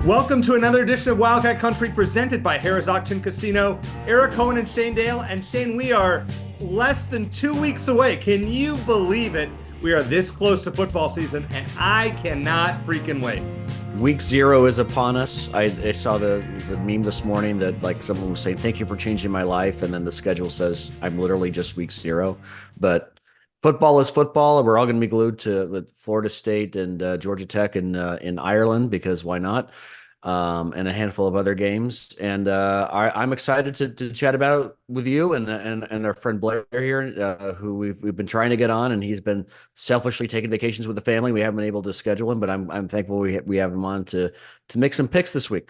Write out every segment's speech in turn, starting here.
Welcome to another edition of Wildcat Country presented by Harrah's Auction Casino. Eric Cohen and Shane Dale. And Shane, we are less than 2 weeks away. Can you believe it? We are this close to football season, and I cannot freaking wait. Week 0 is upon us. I saw there was a meme this morning that like someone was saying, "Thank you for changing my life," and then the schedule says I'm literally just week 0. But football is football, and we're all going to be glued to with Florida State and Georgia Tech in Ireland because why not? And a handful of other games. And I'm excited to chat about it with you and our friend Blair here, who we've been trying to get on, and he's been selfishly taking vacations with the family. We haven't been able to schedule him, but I'm thankful we have him on to make some picks this week.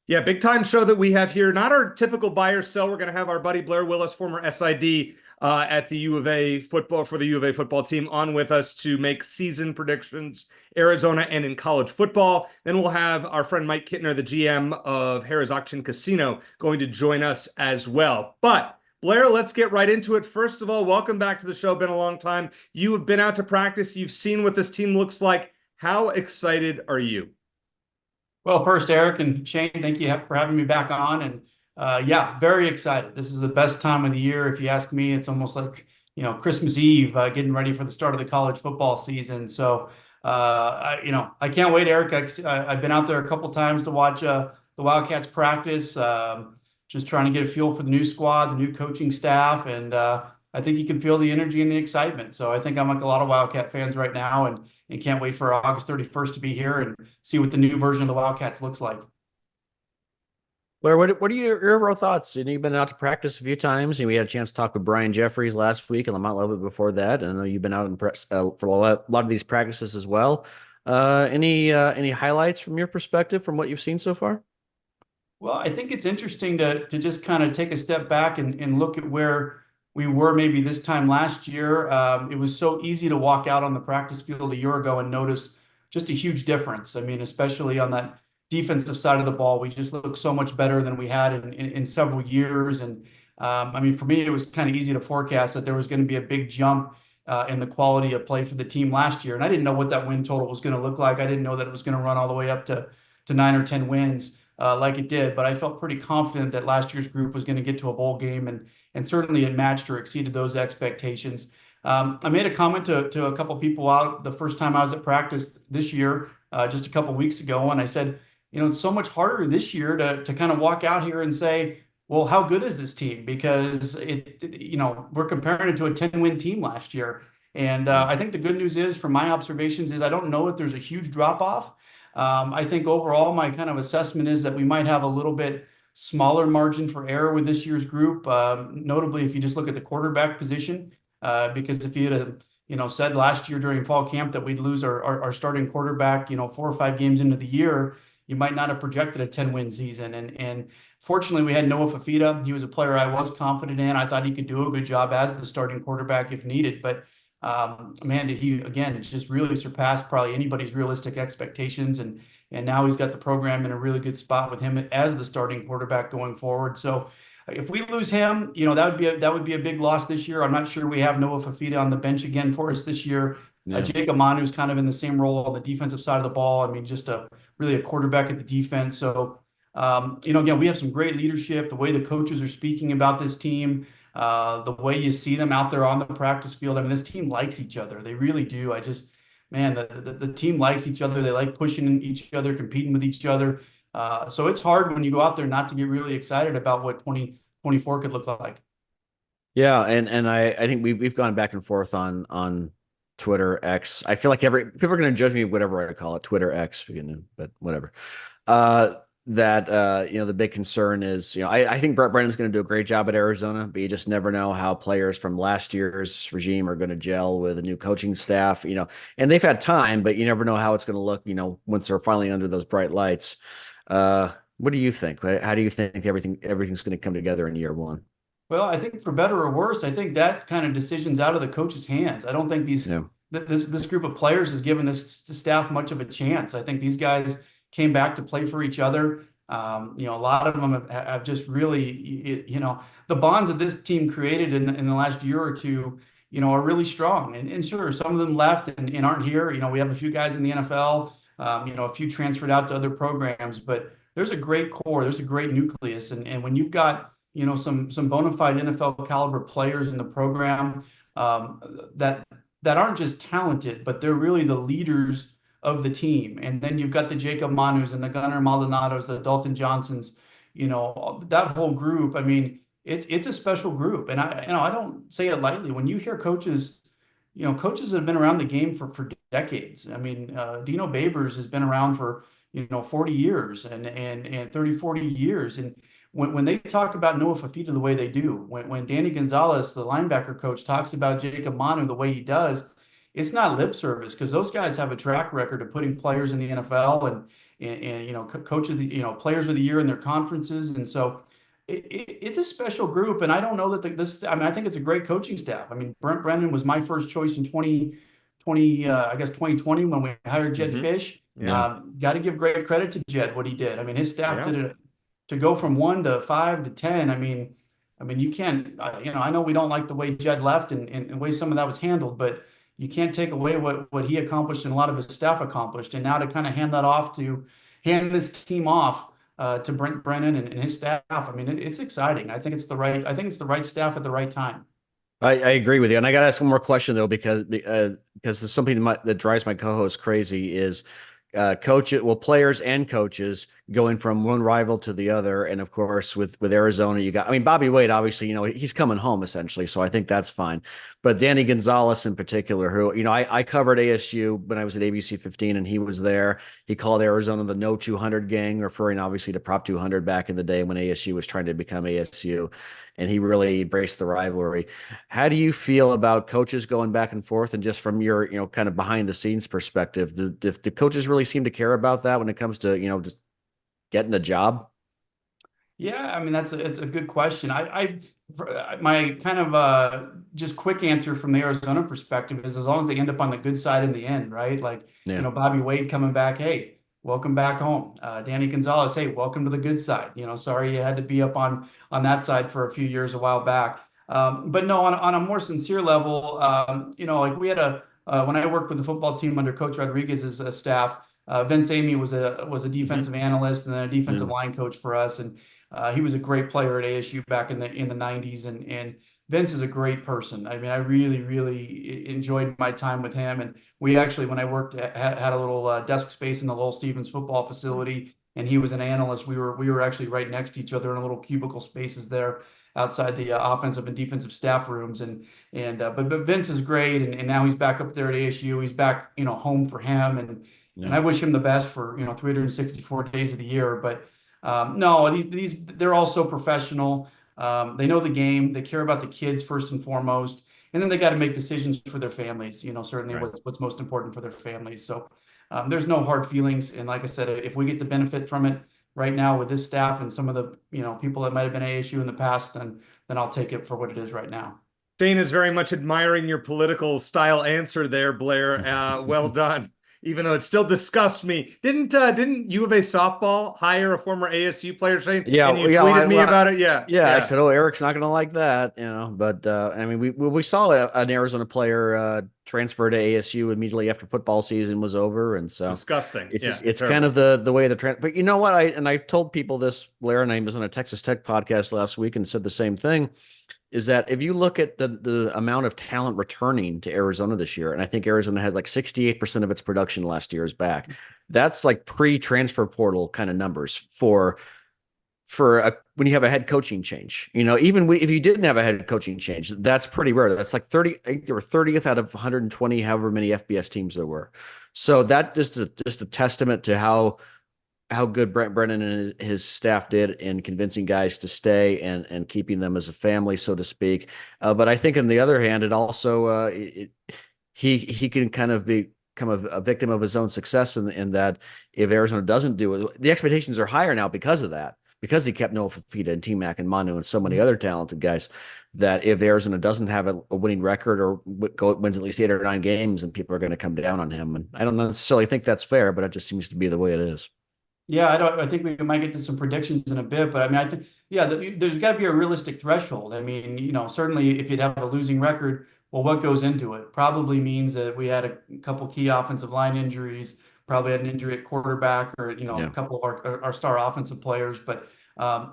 Yeah, big time show that we have here. Not our typical buy or sell. We're going to have our buddy Blair Willis, former SID at the U of A football for the U of A football team, on with us to make season predictions, Arizona and in college football. Then we'll have our friend Mike Kintner, the GM of Harrah's Auction Casino, going to join us as well. But Blair, let's get right into it. First of all, welcome back to the show. Been a long time. You have been out to practice. You've seen what this team looks like. How excited are you? Well, first, Eric and Shane, thank you for having me back on. And yeah, very excited. This is the best time of the year. If you ask me, it's almost like, Christmas Eve, getting ready for the start of the college football season. So, I can't wait, Eric. I've been out there a couple times to watch the Wildcats practice, just trying to get a feel for the new squad, the new coaching staff. And I think you can feel the energy and the excitement. So I think I'm like a lot of Wildcat fans right now and can't wait for August 31st to be here and see what the new version of the Wildcats looks like. Blair, what are your overall thoughts? You've been out to practice a few times, and we had a chance to talk with Brian Jeffries last week and Lamont Lovett before that. And I know you've been out for a lot of these practices as well. Any highlights from your perspective from what you've seen so far? Well, I think it's interesting to just kind of take a step back and look at where we were maybe this time last year. It was so easy to walk out on the practice field a year ago and notice just a huge difference. I mean, especially on that defensive side of the ball, we just look so much better than we had in several years. And I mean, for me, it was kind of easy to forecast that there was going to be a big jump in the quality of play for the team last year. And I didn't know what that win total was going to look like. I didn't know that it was going to run all the way up to 9 or 10 wins like it did. But I felt pretty confident that last year's group was going to get to a bowl game, and certainly it matched or exceeded those expectations. I made a comment to a couple people out the first time I was at practice this year, just a couple weeks ago, and I said, it's so much harder this year to kind of walk out here and say, well, how good is this team? Because we're comparing it to a 10-win team last year. And I think the good news is, from my observations, is I don't know if there's a huge drop-off. I think overall, my kind of assessment is that we might have a little bit smaller margin for error with this year's group, notably if you just look at the quarterback position, because if you had said last year during fall camp that we'd lose our starting quarterback 4 or 5 games into the year, you might not have projected a 10-win season. And fortunately, we had Noah Fafita. He was a player I was confident in. I thought he could do a good job as the starting quarterback if needed. But man, did he, again, it's just really surpassed probably anybody's realistic expectations. And now he's got the program in a really good spot with him as the starting quarterback going forward. So if we lose him, that would be a big loss this year. I'm not sure we have Noah Fafita on the bench again for us this year. Yeah. Jake Amanu's kind of in the same role on the defensive side of the ball. I mean, just really a quarterback at the defense. So, again, we have some great leadership, the way the coaches are speaking about this team, the way you see them out there on the practice field. I mean, this team likes each other. They really do. The team likes each other. They like pushing each other, competing with each other. So it's hard when you go out there not to get really excited about what 2024 could look like. Yeah, and I think we've gone back and forth on Twitter X. I feel like people are going to judge me whatever I call it, Twitter X, but whatever. The big concern is, I think Brett Brennan's going to do a great job at Arizona, but you just never know how players from last year's regime are going to gel with a new coaching staff, and they've had time, but you never know how it's going to look, once they're finally under those bright lights. What do you think? How do you think everything's going to come together in year one? Well, I think for better or worse, I think that kind of decision's out of the coach's hands. I don't think this group of players has given this staff much of a chance. I think these guys came back to play for each other. A lot of them have just really, the bonds that this team created in the last year or two, are really strong. And sure, some of them left and aren't here. We have a few guys in the NFL A few transferred out to other programs, but there's a great core, there's a great nucleus, and when you've got some bona fide NFL caliber players in the program, that aren't just talented, but they're really the leaders of the team. And then you've got the Jacob Manus and the Gunnar Maldonados, the Dalton Johnsons, that whole group. I mean, it's a special group, and I don't say it lightly. When you hear coaches, coaches that have been around the game for decades. I mean, Dino Babers has been around for 40 years and 30, 40 years. And when they talk about Noah Fafita the way they do, when Danny Gonzalez, the linebacker coach, talks about Jacob Manu the way he does, it's not lip service, because those guys have a track record of putting players in the NFL and coach of the players of the year in their conferences. And so it's a special group. And I don't know that I mean, I think it's a great coaching staff. I mean, Brent Brennan was my first choice in 2020, I guess 2020, when we hired Jed Fish. Yeah. Got to give great credit to Jed, what he did. I mean, his staff did it to go from 1 to 5 to 10. I mean, you can't, I know we don't like the way Jed left and the way some of that was handled, but you can't take away what he accomplished and a lot of his staff accomplished. And now to kind of hand this team off to Brent Brennan and his staff. I mean, it's exciting. I think it's the right staff at the right time. I agree with you. And I got to ask one more question, though, because there's something that drives my co-host crazy is players and coaches going from one rival to the other. And of course, with Arizona, Bobby Wade, obviously, he's coming home essentially. So I think that's fine. But Danny Gonzalez in particular, who, I covered ASU when I was at ABC 15 and he was there. He called Arizona the No 200 gang, referring obviously to Prop 200 back in the day when ASU was trying to become ASU. And he really embraced the rivalry. How do you feel about coaches going back and forth? And just from your, kind of behind the scenes perspective, do coaches really seem to care about that when it comes to, just getting a job? Yeah, I mean, it's a good question. My kind of just quick answer from the Arizona perspective is, as long as they end up on the good side in the end, right? Like, Bobby Wade coming back, hey, welcome back home. Danny Gonzalez, hey, welcome to the good side. Sorry you had to be up on that side for a few years a while back. But no, on a more sincere level, like we had when I worked with the football team under Coach Rodriguez's staff, Vince Amy was a defensive analyst and then a defensive line coach for us, and he was a great player at ASU back in the 90s, and Vince is a great person. I mean, I really, really enjoyed my time with him. And we actually, when I worked, had a little desk space in the Lowell Stevens football facility, and he was an analyst. We were actually right next to each other in little cubicle spaces there outside the offensive and defensive staff rooms. But Vince is great, and now he's back up there at ASU. He's back, home for him, and I wish him the best for 364 days of the year. But no, they're all so professional. They know the game. They care about the kids first and foremost, and then they got to make decisions for their families. Certainly what's most important for their families. So there's no hard feelings. And like I said, if we get to benefit from it right now with this staff and some of the people that might have been ASU in the past, then I'll take it for what it is right now. Dane is very much admiring your political style answer there, Blair. Well done. Even though it still disgusts me. Didn't U of A softball hire a former ASU player, Shane? Yeah, and you tweeted me about it. Yeah. I said, "Oh, Eric's not going to like that," But I mean, we saw an Arizona player transfer to ASU immediately after football season was over, and so disgusting. It's kind of the way the But you know what? I told people this, Blair, and I was on a Texas Tech podcast last week and said the same thing. Is that if you look at the amount of talent returning to Arizona this year, and I think Arizona had like 68% of its production last year is back. That's like pre-transfer portal kind of numbers for when you have a head coaching change. Even if you didn't have a head coaching change, that's pretty rare. That's like 30. I think there were 30th out of 120, however many FBS teams there were. So that just a testament to how good Brent Brennan and his staff did in convincing guys to stay and keeping them as a family, so to speak. But I think on the other hand, it also he can kind of become a victim of his own success in that if Arizona doesn't do it, the expectations are higher now because of that, because he kept Noah Fafita and T-Mac and Manu and so many other talented guys, that if Arizona doesn't have a winning record or wins at least 8 or 9 games, and people are going to come down on him. And I don't necessarily think that's fair, but it just seems to be the way it is. Yeah, I think we might get to some predictions in a bit, but I mean, I think, there's got to be a realistic threshold. I mean, certainly if you'd have a losing record, well, what goes into it? Probably means that we had a couple key offensive line injuries. probably had an injury at quarterback, or a Yeah. couple of our star offensive players. But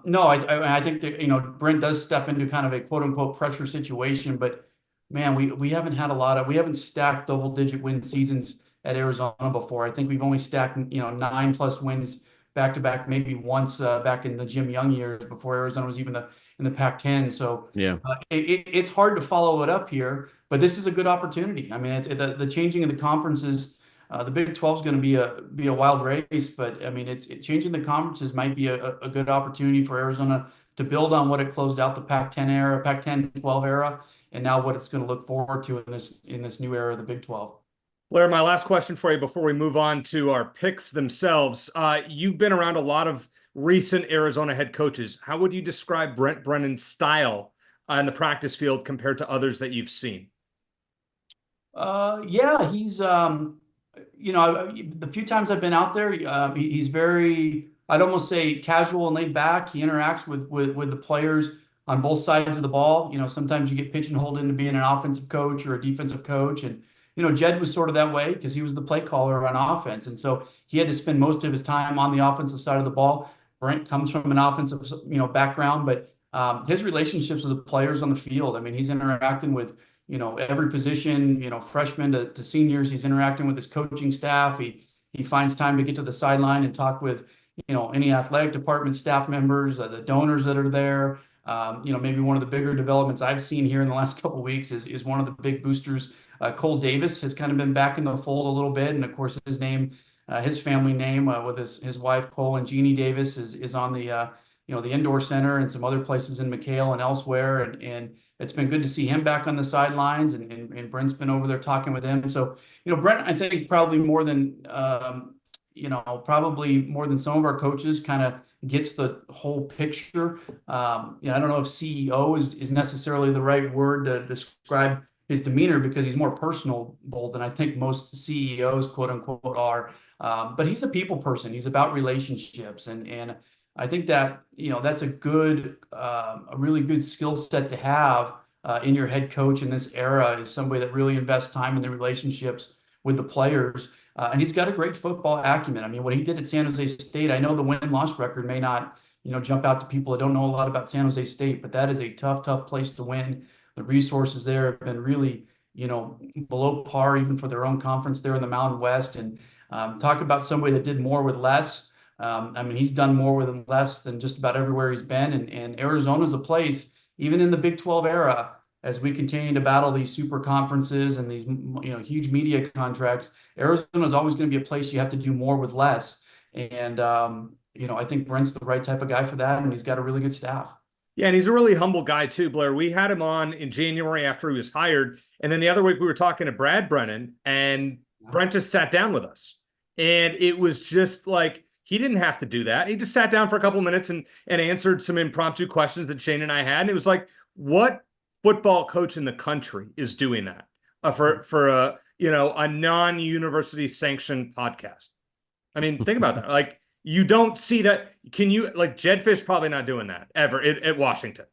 no, I think that Brent does step into kind of a quote unquote pressure situation. But man, we haven't had we haven't stacked double-digit win seasons at Arizona before. I think we've only stacked 9+ wins back to back, maybe once back in the Jim Young years before Arizona was even in the Pac-10. So Yeah. it's hard to follow it up here, but this is a good opportunity. I mean, the changing of the conferences, the Big 12 is going to be a wild race, but I mean, changing the conferences might be a good opportunity for Arizona to build on what it closed out the Pac-10 era, Pac-10-12 era, and now what it's going to look forward to in this new era of the Big 12. Blair, my last question for you before we move on to our picks themselves. You've been around a lot of recent Arizona head coaches. How would you describe Brent Brennan's style on the practice field compared to others that you've seen? Yeah, he's the few times I've been out there, he's very, I'd almost say, casual and laid back. He interacts with the players on both sides of the ball. Sometimes you get pigeonholed into being an offensive coach or a defensive coach, and Jed was sort of that way because he was the play caller on offense, and so he had to spend most of his time on the offensive side of the ball. Brent comes from an offensive background, but his relationships with the players on the field, I mean, he's interacting with every position, freshmen to seniors. He's interacting with his coaching staff. He finds time to get to the sideline and talk with, any athletic department staff members, the donors that are there. Maybe one of the bigger developments I've seen here in the last couple of weeks is one of the big boosters. Cole Davis has kind of been back in the fold a little bit, and of course his family name with his wife Cole and Jeannie Davis is on the the indoor center and some other places in McHale and elsewhere, and it's been good to see him back on the sidelines, and Brent's been over there talking with him. So Brent, I think probably more than some of our coaches kind of gets the whole picture. I don't know if CEO is necessarily the right word to describe his demeanor, because he's more personable than I think most CEOs, quote unquote, are. But he's a people person. He's about relationships, and I think that that's a really good skill set to have in your head coach in this era, is somebody that really invests time in the relationships with the players. And he's got a great football acumen. I mean, what he did at San Jose State, I know the win-loss record may not jump out to people that don't know a lot about San Jose State, but that is a tough place to win. The resources there have been really below par even for their own conference there in the Mountain West. And talk about somebody that did more with less. I mean, he's done more with less than just about everywhere he's been. And Arizona's a place, even in the Big 12 era, as we continue to battle these super conferences and these huge media contracts, Arizona is always going to be a place you have to do more with less. And I think Brent's the right type of guy for that, and he's got a really good staff. Yeah, and he's a really humble guy too, Blair. We had him on in January after he was hired, and then the other week we were talking to Brad Brennan, and Brent just sat down with us, and it was just like, he didn't have to do that. He just sat down for a couple of minutes and answered some impromptu questions that Shane and I had. And it was like, what football coach in the country is doing that for a non-university sanctioned podcast? I mean, think about that. Like, you don't see that. Can you, like, Jed Fish probably not doing that ever at Washington.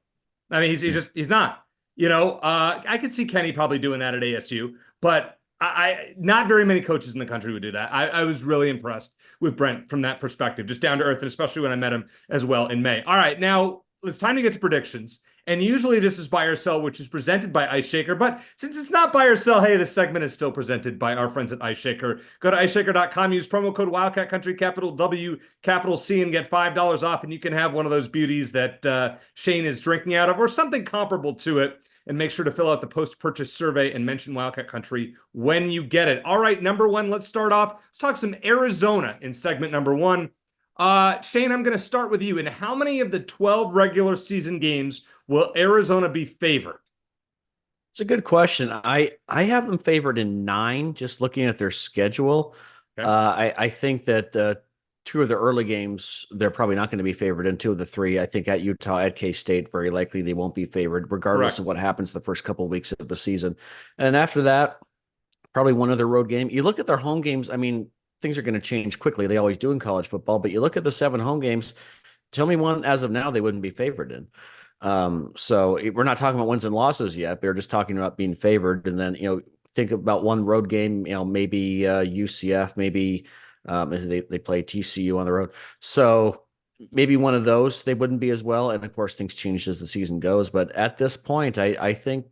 I mean, he's not. I could see Kenny probably doing that at ASU, but I not very many coaches in the country would do that. I was really impressed with Brent from that perspective, just down to earth, and especially when I met him as well in May. All right, now it's time to get to predictions. And usually this is buy or sell, which is presented by Ice Shaker. But since it's not buy or sell, hey, this segment is still presented by our friends at Ice Shaker. Go to iceshaker.com, use promo code Wildcat Country, capital W, capital C, and get $5 off. And you can have one of those beauties that Shane is drinking out of, or something comparable to it. And make sure to fill out the post-purchase survey and mention Wildcat Country when you get it. All right, number one, let's start off. Let's talk some Arizona in segment number one. Shane, I'm going to start with you. In how many of the 12 regular season games will Arizona be favored? It's a good question. I have them favored in 9, just looking at their schedule. Okay. I think that 2 of the early games, they're probably not going to be favored in. 2 of the 3, I think at Utah, at K-State, very likely they won't be favored, regardless of what happens the first couple of weeks of the season. And after that, probably one other road game. You look at their home games, I mean, things are going to change quickly. They always do in college football, but you look at the 7 home games, tell me one as of now they wouldn't be favored in. So we're not talking about wins and losses yet. We're just talking about being favored. And then, think about one road game, maybe UCF, maybe as they play TCU on the road. So maybe one of those they wouldn't be as well. And of course, things change as the season goes. But at this point, I think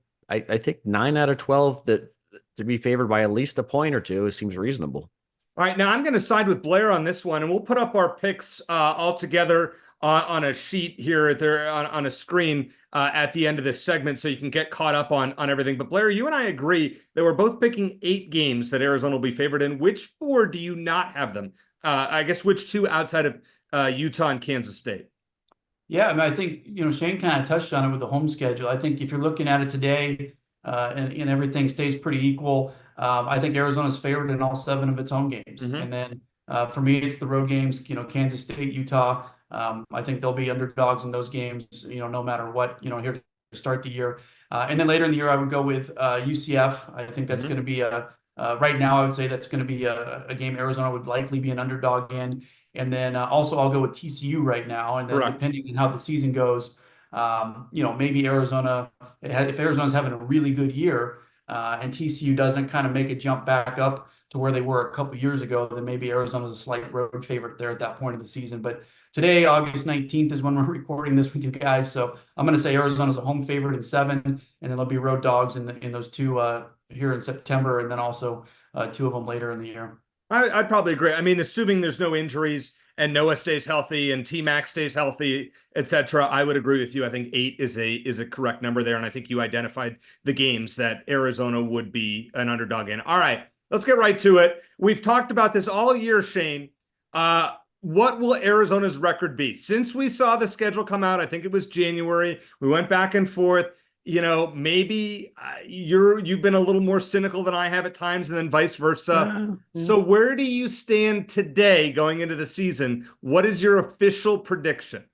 9 out of 12 that to be favored by at least a point or two, it seems reasonable. All right, now I'm going to side with Blair on this one, and we'll put up our picks all together on a sheet here on a screen at the end of this segment, so you can get caught up on everything. But Blair, you and I agree that we're both picking 8 games that Arizona will be favored in. Which 4 do you not have them? I guess which 2 outside of Utah and Kansas State? Yeah, I mean, I think, Shane kind of touched on it with the home schedule. I think if you're looking at it today, and everything stays pretty equal, I think Arizona's favored in all 7 of its home games. And then for me, it's the road games, Kansas State, Utah. I think they'll be underdogs in those games, no matter what, here to start the year. And then later in the year, I would go with UCF. I think that's going to be right now, I would say that's going to be a game Arizona would likely be an underdog in. And then also I'll go with TCU right now. And then depending on how the season goes, maybe Arizona, if Arizona's having a really good year and TCU doesn't kind of make a jump back up to where they were a couple years ago, then maybe Arizona's a slight road favorite there at that point of the season. But today, August 19th, is when we're recording this with you guys. So I'm going to say Arizona's a home favorite in 7, and then there'll be road dogs in those 2 here in September, and then also 2 of them later in the year. I'd probably agree. I mean, assuming there's no injuries and Noah stays healthy and T-Mac stays healthy, etc., I would agree with you. I think 8 is a correct number there, and I think you identified the games that Arizona would be an underdog in. All right, let's get right to it. We've talked about this all year, Shane. What will Arizona's record be? Since we saw the schedule come out, I think it was January, we went back and forth. Maybe you've been a little more cynical than I have at times, and then vice versa. So where do you stand today going into the season? What is your official prediction?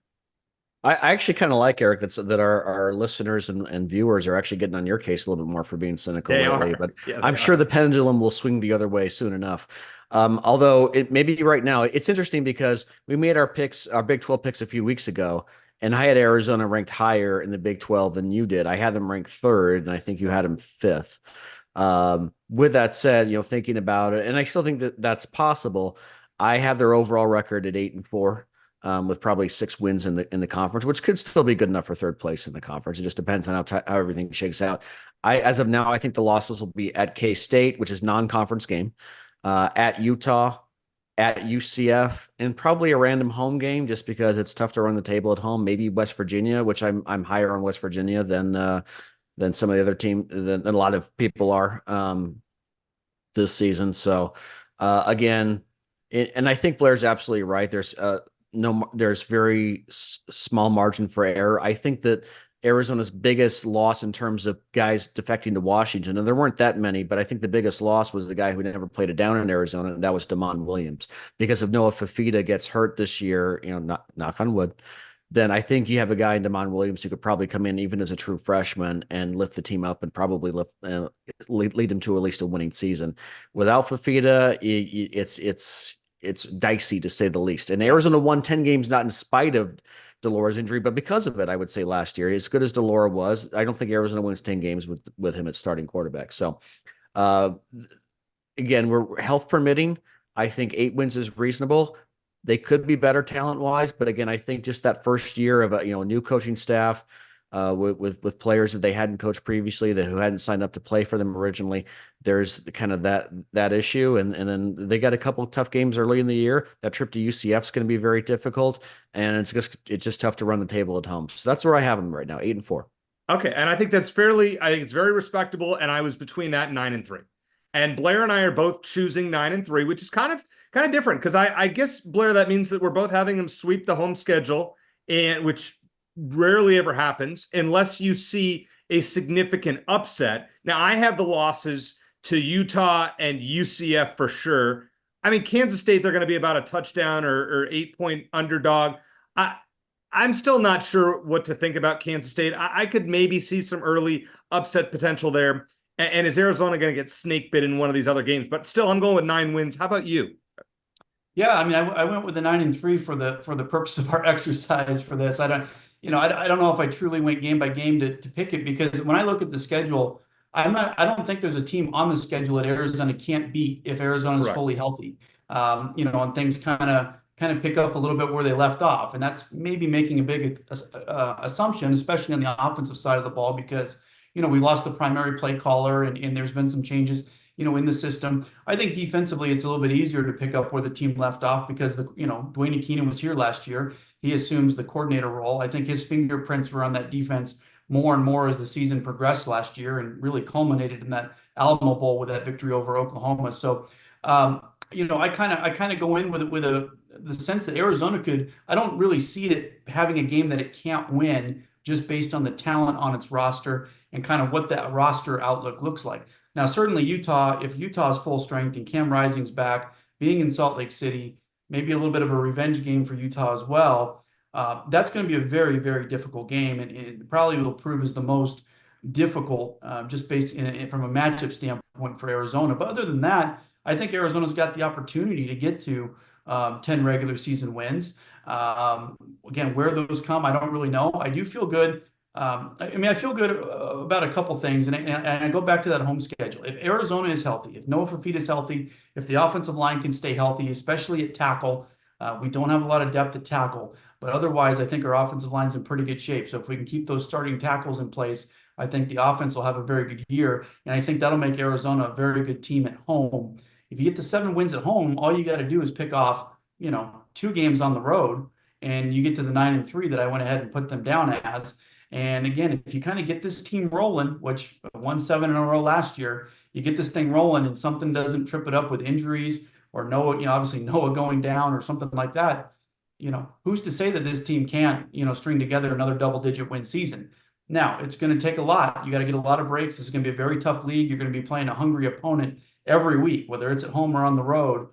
I actually kind of like, Eric, that our listeners and viewers are actually getting on your case a little bit more for being cynical lately. But I'm sure the pendulum will swing the other way soon enough. Although it may be right now. It's interesting because we made our Big 12 picks a few weeks ago, and I had Arizona ranked higher in the Big 12 than you did. I had them ranked 3rd, and I think you had them 5th. With that said, thinking about it, and I still think that that's possible. I have their overall record at 8-4, with probably 6 wins in the conference, which could still be good enough for 3rd place in the conference. It just depends on how everything shakes out. As of now, I think the losses will be at K-State, which is non-conference game, at Utah, at UCF, and probably a random home game just because it's tough to run the table at home. Maybe West Virginia, which I'm higher on West Virginia than some of the other team than a lot of people are this season. So again, and I think Blair's absolutely right. There's very small margin for error. I think that Arizona's biggest loss in terms of guys defecting to Washington, and there weren't that many, but I think the biggest loss was the guy who never played it down in Arizona, and that was Damon Williams. Because if Noah Fifita gets hurt this year, knock on wood, then I think you have a guy in Damon Williams who could probably come in even as a true freshman and lift the team up and probably lead them to at least a winning season. Without Fifita, it's dicey to say the least. And Arizona won 10 games not in spite of Delora's injury, but because of it, I would say last year, as good as Delora was, I don't think Arizona wins 10 games with him at starting quarterback. So again, we're health permitting. I think 8 wins is reasonable. They could be better talent-wise, but again, I think just that first year of a new coaching staff with players that they hadn't coached previously, who hadn't signed up to play for them originally, there's kind of that issue, and then they got a couple of tough games early in the year. That trip to UCF is going to be very difficult, and it's just tough to run the table at home. So that's where I have them right now, 8-4. Okay, and I think I think it's very respectable, and I was between that and 9-3. And Blair and I are both choosing 9-3, which is kind of different because I guess, Blair, that means that we're both having them sweep the home schedule, and which rarely ever happens unless you see a significant upset. Now, I have the losses to Utah and UCF for sure. I mean, Kansas State, they're going to be about a touchdown or 8-point underdog. I'm still not sure what to think about Kansas State. I could maybe see some early upset potential there. And is Arizona going to get snake bit in one of these other games? But still, I'm going with 9 wins. How about you? Yeah, I mean, I went with the 9-3 for the purpose of our exercise for this. I don't know if I truly went game by game to pick it, because when I look at the schedule, I don't think there's a team on the schedule that Arizona can't beat if Arizona is fully healthy. and things kind of pick up a little bit where they left off. And that's maybe making a big assumption, especially on the offensive side of the ball, because, we lost the primary play caller and there's been some changes, in the system. I think defensively, it's a little bit easier to pick up where the team left off because Dwayne Keenan was here last year. He assumes the coordinator role. I think his fingerprints were on that defense more and more as the season progressed last year and really culminated in that Alamo Bowl with that victory over Oklahoma. So, I kind of go in with the sense that Arizona could. I don't really see it having a game that it can't win just based on the talent on its roster and kind of what that roster outlook looks like. Now, certainly Utah, if Utah's full strength and Cam Rising's back, being in Salt Lake City, maybe a little bit of a revenge game for Utah as well. That's going to be a very, very difficult game, and it probably will prove as the most difficult just based from a matchup standpoint for Arizona. But other than that, I think Arizona's got the opportunity to get to 10 regular season wins. Again, where those come, I don't really know. I do feel good. I feel good about a couple things, and I go back to that home schedule. If Arizona is healthy, if Noah Fafita is healthy, if the offensive line can stay healthy, especially at tackle, we don't have a lot of depth at tackle, but otherwise, I think our offensive line's in pretty good shape. So if we can keep those starting tackles in place, I think the offense will have a very good year, and I think that'll make Arizona a very good team at home. If you get the 7 wins at home, all you got to do is pick off, 2 games on the road, and you get to the 9-3 that I went ahead and put them down as. And again, if you kind of get this team rolling, which won 7 in a row last year, you get this thing rolling and something doesn't trip it up with injuries or Noah, obviously Noah going down or something like that, who's to say that this team can't, string together another double-digit win season? Now, it's going to take a lot. You got to get a lot of breaks. This is going to be a very tough league. You're going to be playing a hungry opponent every week, whether it's at home or on the road.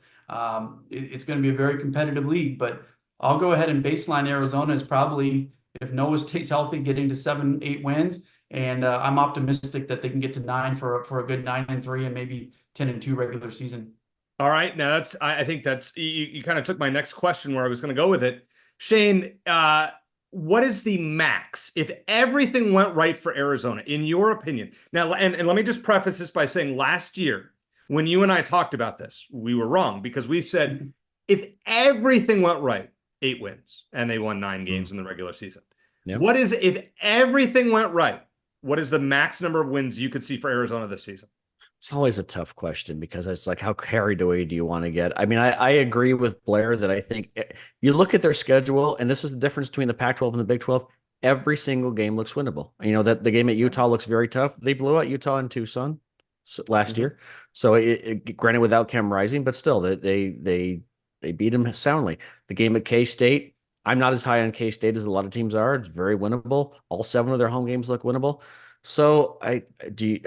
It's going to be a very competitive league, but I'll go ahead and baseline Arizona is probably, if Noah stays healthy, getting to 7-8 wins. And I'm optimistic that they can get to 9 for a good 9-3 and maybe 10-2 regular season. All right. Now I think that's, you kind of took my next question where I was going to go with it. Shane, what is the max if everything went right for Arizona, in your opinion? Now, and let me just preface this by saying last year, when you and I talked about this, we were wrong because we said if everything went right, 8 wins, and they won 9 games in the regular season. Yep. What is, if everything went right, what is the max number of wins you could see for Arizona this season? It's always a tough question because it's like, how carried away do you want to get? I mean, I agree with Blair that I think you look at their schedule, and this is the difference between the Pac-12 and the Big 12. Every single game looks winnable. That the game at Utah looks very tough. They blew out Utah in Tucson last year. So granted without Cam Rising, but still they beat them soundly. The game at K-State, I'm not as high on K-State as a lot of teams are. It's very winnable. All 7 of their home games look winnable. So I can't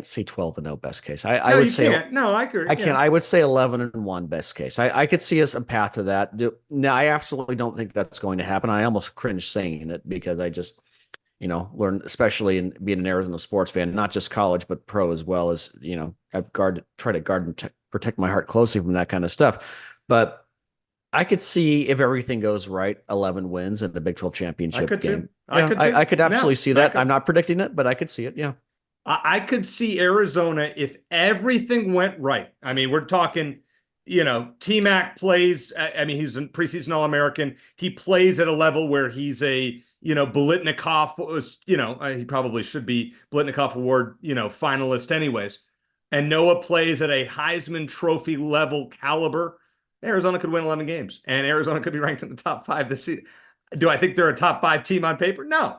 say 12-0 best case. I would say can't. No, I agree. I can't. I would say 11-1 best case. I could see us a path to that. Now, I absolutely don't think that's going to happen. I almost cringe saying it because I just, learned, especially in being an Arizona sports fan, not just college but pro as well, as I've try to guard and protect my heart closely from that kind of stuff. But I could see, if everything goes right, 11 wins in the Big 12 championship game. I could absolutely see that. I'm not predicting it, but I could see it. Yeah. I could see Arizona if everything went right. I mean, we're talking, T-Mac plays. I mean, he's a preseason All-American. He plays at a level where he's a, Biletnikoff was, he probably should be Biletnikoff Award, finalist anyways. And Noah plays at a Heisman Trophy level caliber. Arizona could win 11 games, and Arizona could be ranked in the top 5 this season. Do I think they're a top 5 team on paper? No.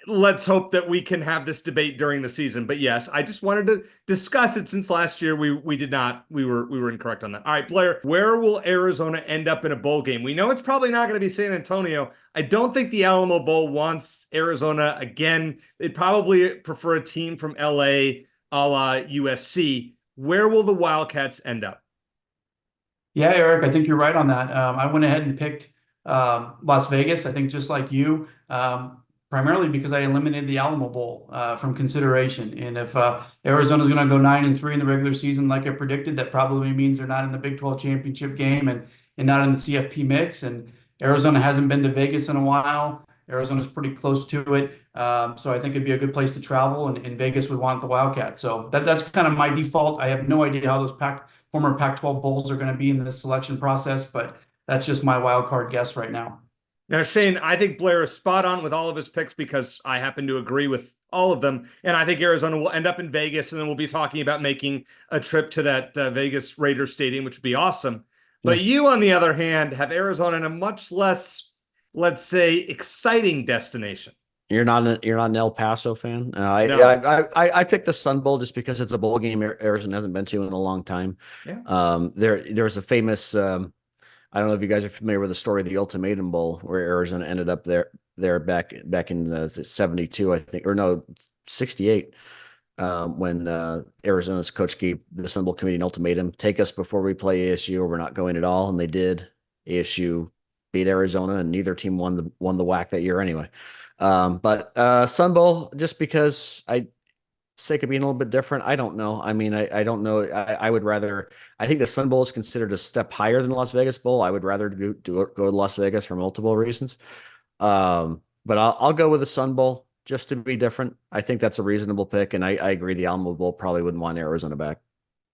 Let's hope that we can have this debate during the season. But yes, I just wanted to discuss it since last year we did not. We were incorrect on that. All right, Blair, where will Arizona end up in a bowl game? We know it's probably not going to be San Antonio. I don't think the Alamo Bowl wants Arizona again. They'd probably prefer a team from LA, a la USC. Where will the Wildcats end up? Yeah, Eric, I think you're right on that. I went ahead and picked Las Vegas, I think just like you, primarily because I eliminated the Alamo Bowl from consideration. And if Arizona's going to go 9-3 in the regular season, like I predicted, that probably means they're not in the Big 12 championship game and not in the CFP mix. And Arizona hasn't been to Vegas in a while. Arizona's pretty close to it. So I think it'd be a good place to travel. And in Vegas, we want the Wildcat. So that's kind of my default. I have no idea how those former Pac-12 bowls are going to be in this selection process, but that's just my wild card guess right now. Now, Shane, I think Blair is spot on with all of his picks because I happen to agree with all of them. And I think Arizona will end up in Vegas, and then we'll be talking about making a trip to that Vegas Raiders stadium, which would be awesome. But you, on the other hand, have Arizona in a much less, let's say, exciting destination. You're not an El Paso fan. No. I picked the Sun Bowl just because it's a bowl game Arizona hasn't been to in a long time. Yeah. There's a famous. I don't know if you guys are familiar with the story of the Ultimatum Bowl, where Arizona ended up there back in the 72, I think, or no, 68, when Arizona's coach gave the Sun Bowl committee an ultimatum: take us before we play ASU, or we're not going at all. And they did. ASU beat Arizona, and neither team won the WAC that year anyway. But Sun Bowl, just because sake of being a little bit different, I don't know. I mean, I don't know. I would rather. I think the Sun Bowl is considered a step higher than the Las Vegas Bowl. I would rather go to Las Vegas for multiple reasons. But I'll go with the Sun Bowl just to be different. I think that's a reasonable pick, and I agree the Alamo Bowl probably wouldn't want Arizona back.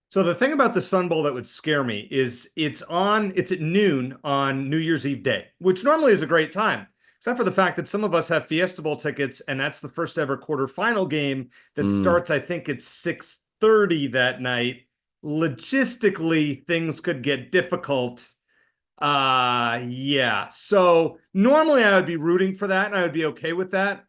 So the thing about the Sun Bowl that would scare me is it's at noon on New Year's Eve day, which normally is a great time, except for the fact that some of us have Fiesta Bowl tickets, and that's the first ever quarterfinal game that starts, I think it's 6:30 that night. Logistically, things could get difficult. Yeah. So normally I would be rooting for that, and I would be okay with that.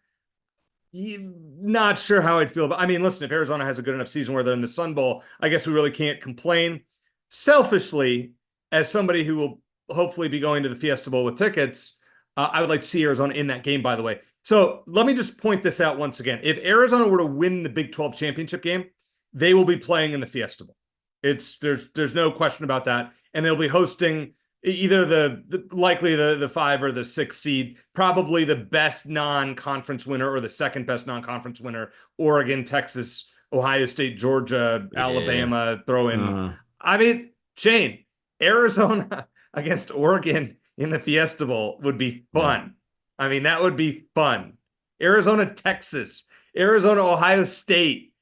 Not sure how I'd feel, but I mean, listen, if Arizona has a good enough season where they're in the Sun Bowl, I guess we really can't complain. Selfishly, as somebody who will hopefully be going to the Fiesta Bowl with tickets, I would like to see Arizona in that game, by the way. So let me just point this out once again. If Arizona were to win the Big 12 championship game, they will be playing in the Fiesta Bowl. There's no question about that. And they'll be hosting either the 5 or the 6 seed, probably the best non-conference winner or the second best non-conference winner, Oregon, Texas, Ohio State, Georgia, Alabama, throw in. I mean, Shane, Arizona against Oregon in the Fiesta Bowl would be fun. I mean, that would be fun. Arizona, Texas, Arizona, Ohio State.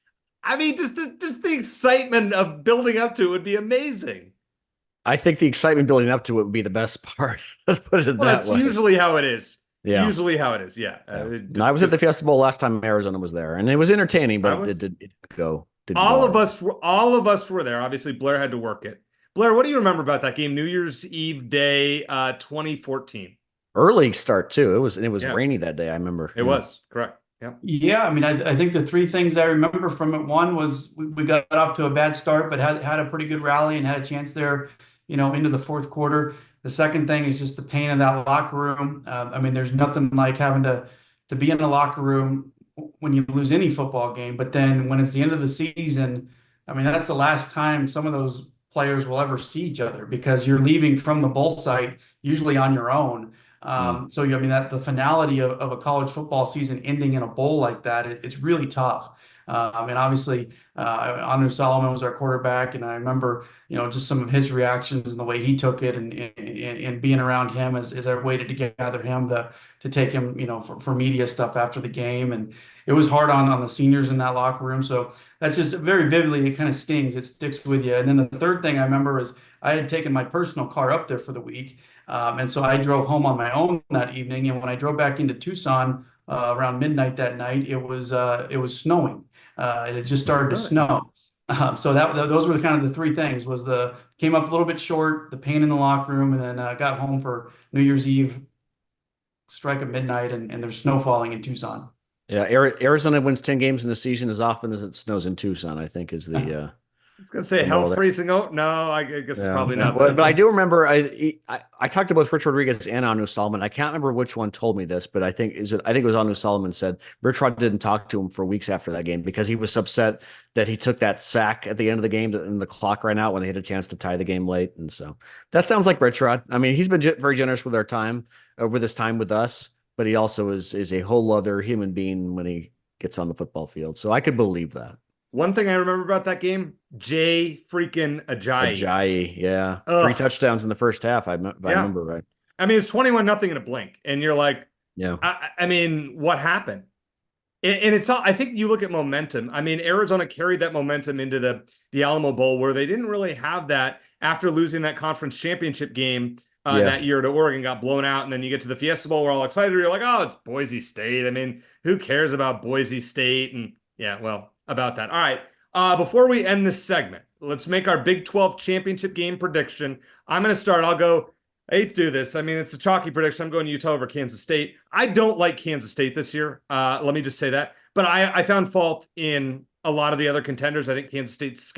I mean, just the excitement of building up to it would be amazing. I think the excitement building up to it would be the best part. Let's put it that way. That's usually how it is. Yeah. Usually how it is. Yeah. I was at the Fiesta Bowl last time Arizona was there, and it was entertaining, but it didn't go. All of us were there. Obviously, Blair had to work it. Blair, what do you remember about that game? New Year's Eve day, 2014. Early start too. It was rainy that day. I remember. It was correct. Yeah. Yeah. I mean, I think the three things I remember from it, one was we got off to a bad start, but had a pretty good rally and had a chance there, into the fourth quarter. The second thing is just the pain of that locker room. I mean, there's nothing like having to be in a locker room when you lose any football game. But then when it's the end of the season, I mean, that's the last time some of those players will ever see each other because you're leaving from the bowl site usually on your own. So, I mean, that the finality of a college football season ending in a bowl like that, it's really tough. And obviously, Anu Solomon was our quarterback, and I remember, just some of his reactions and the way he took it, and being around him as I waited to gather him to take him, for media stuff after the game, and it was hard on the seniors in that locker room. So that's just very vividly, it kind of stings, it sticks with you. And then the third thing I remember is I had taken my personal car up there for the week, and so I drove home on my own that evening. And when I drove back into Tucson around midnight that night, it was snowing. It had just started to snow. So those were kind of the three things: was came up a little bit short, the pain in the locker room, and then got home for New Year's Eve, strike at midnight, and there's snow falling in Tucson. Yeah, Arizona wins 10 games in the season as often as it snows in Tucson, I think is the I was gonna say hell freezing. Oh no, I guess it's probably not. But I do remember I talked to both Rich Rodriguez and Anu Solomon. I can't remember which one told me this, but I think it was Anu Solomon said Rich Rod didn't talk to him for weeks after that game because he was upset that he took that sack at the end of the game and the clock ran out when they had a chance to tie the game late. And so that sounds like Rich Rod. I mean, he's been very generous with our time over this time with us, but he also is a whole other human being when he gets on the football field. So I could believe that. One thing I remember about that game, Jay freaking Ajayi. Ajayi, yeah. 3 touchdowns in the first half, I remember right. I mean, it's 21-0 in a blink. And you're like, Yeah. I mean, what happened? And it's all, I think you look at momentum. I mean, Arizona carried that momentum into the Alamo Bowl, where they didn't really have that after losing that conference championship game Yeah. that year to Oregon, got blown out. And then you get to the Fiesta Bowl, we're all excited. You're like, oh, it's Boise State. I mean, who cares about Boise State? And yeah, well, about that. All right. Before we end this segment, let's make our Big 12 championship game prediction. I'm going to start. I'll go. I hate to do this. I mean, it's a chalky prediction. I'm going Utah over Kansas State. I don't like Kansas State this year. Let me just say that. But I found fault in a lot of the other contenders. I think Kansas State's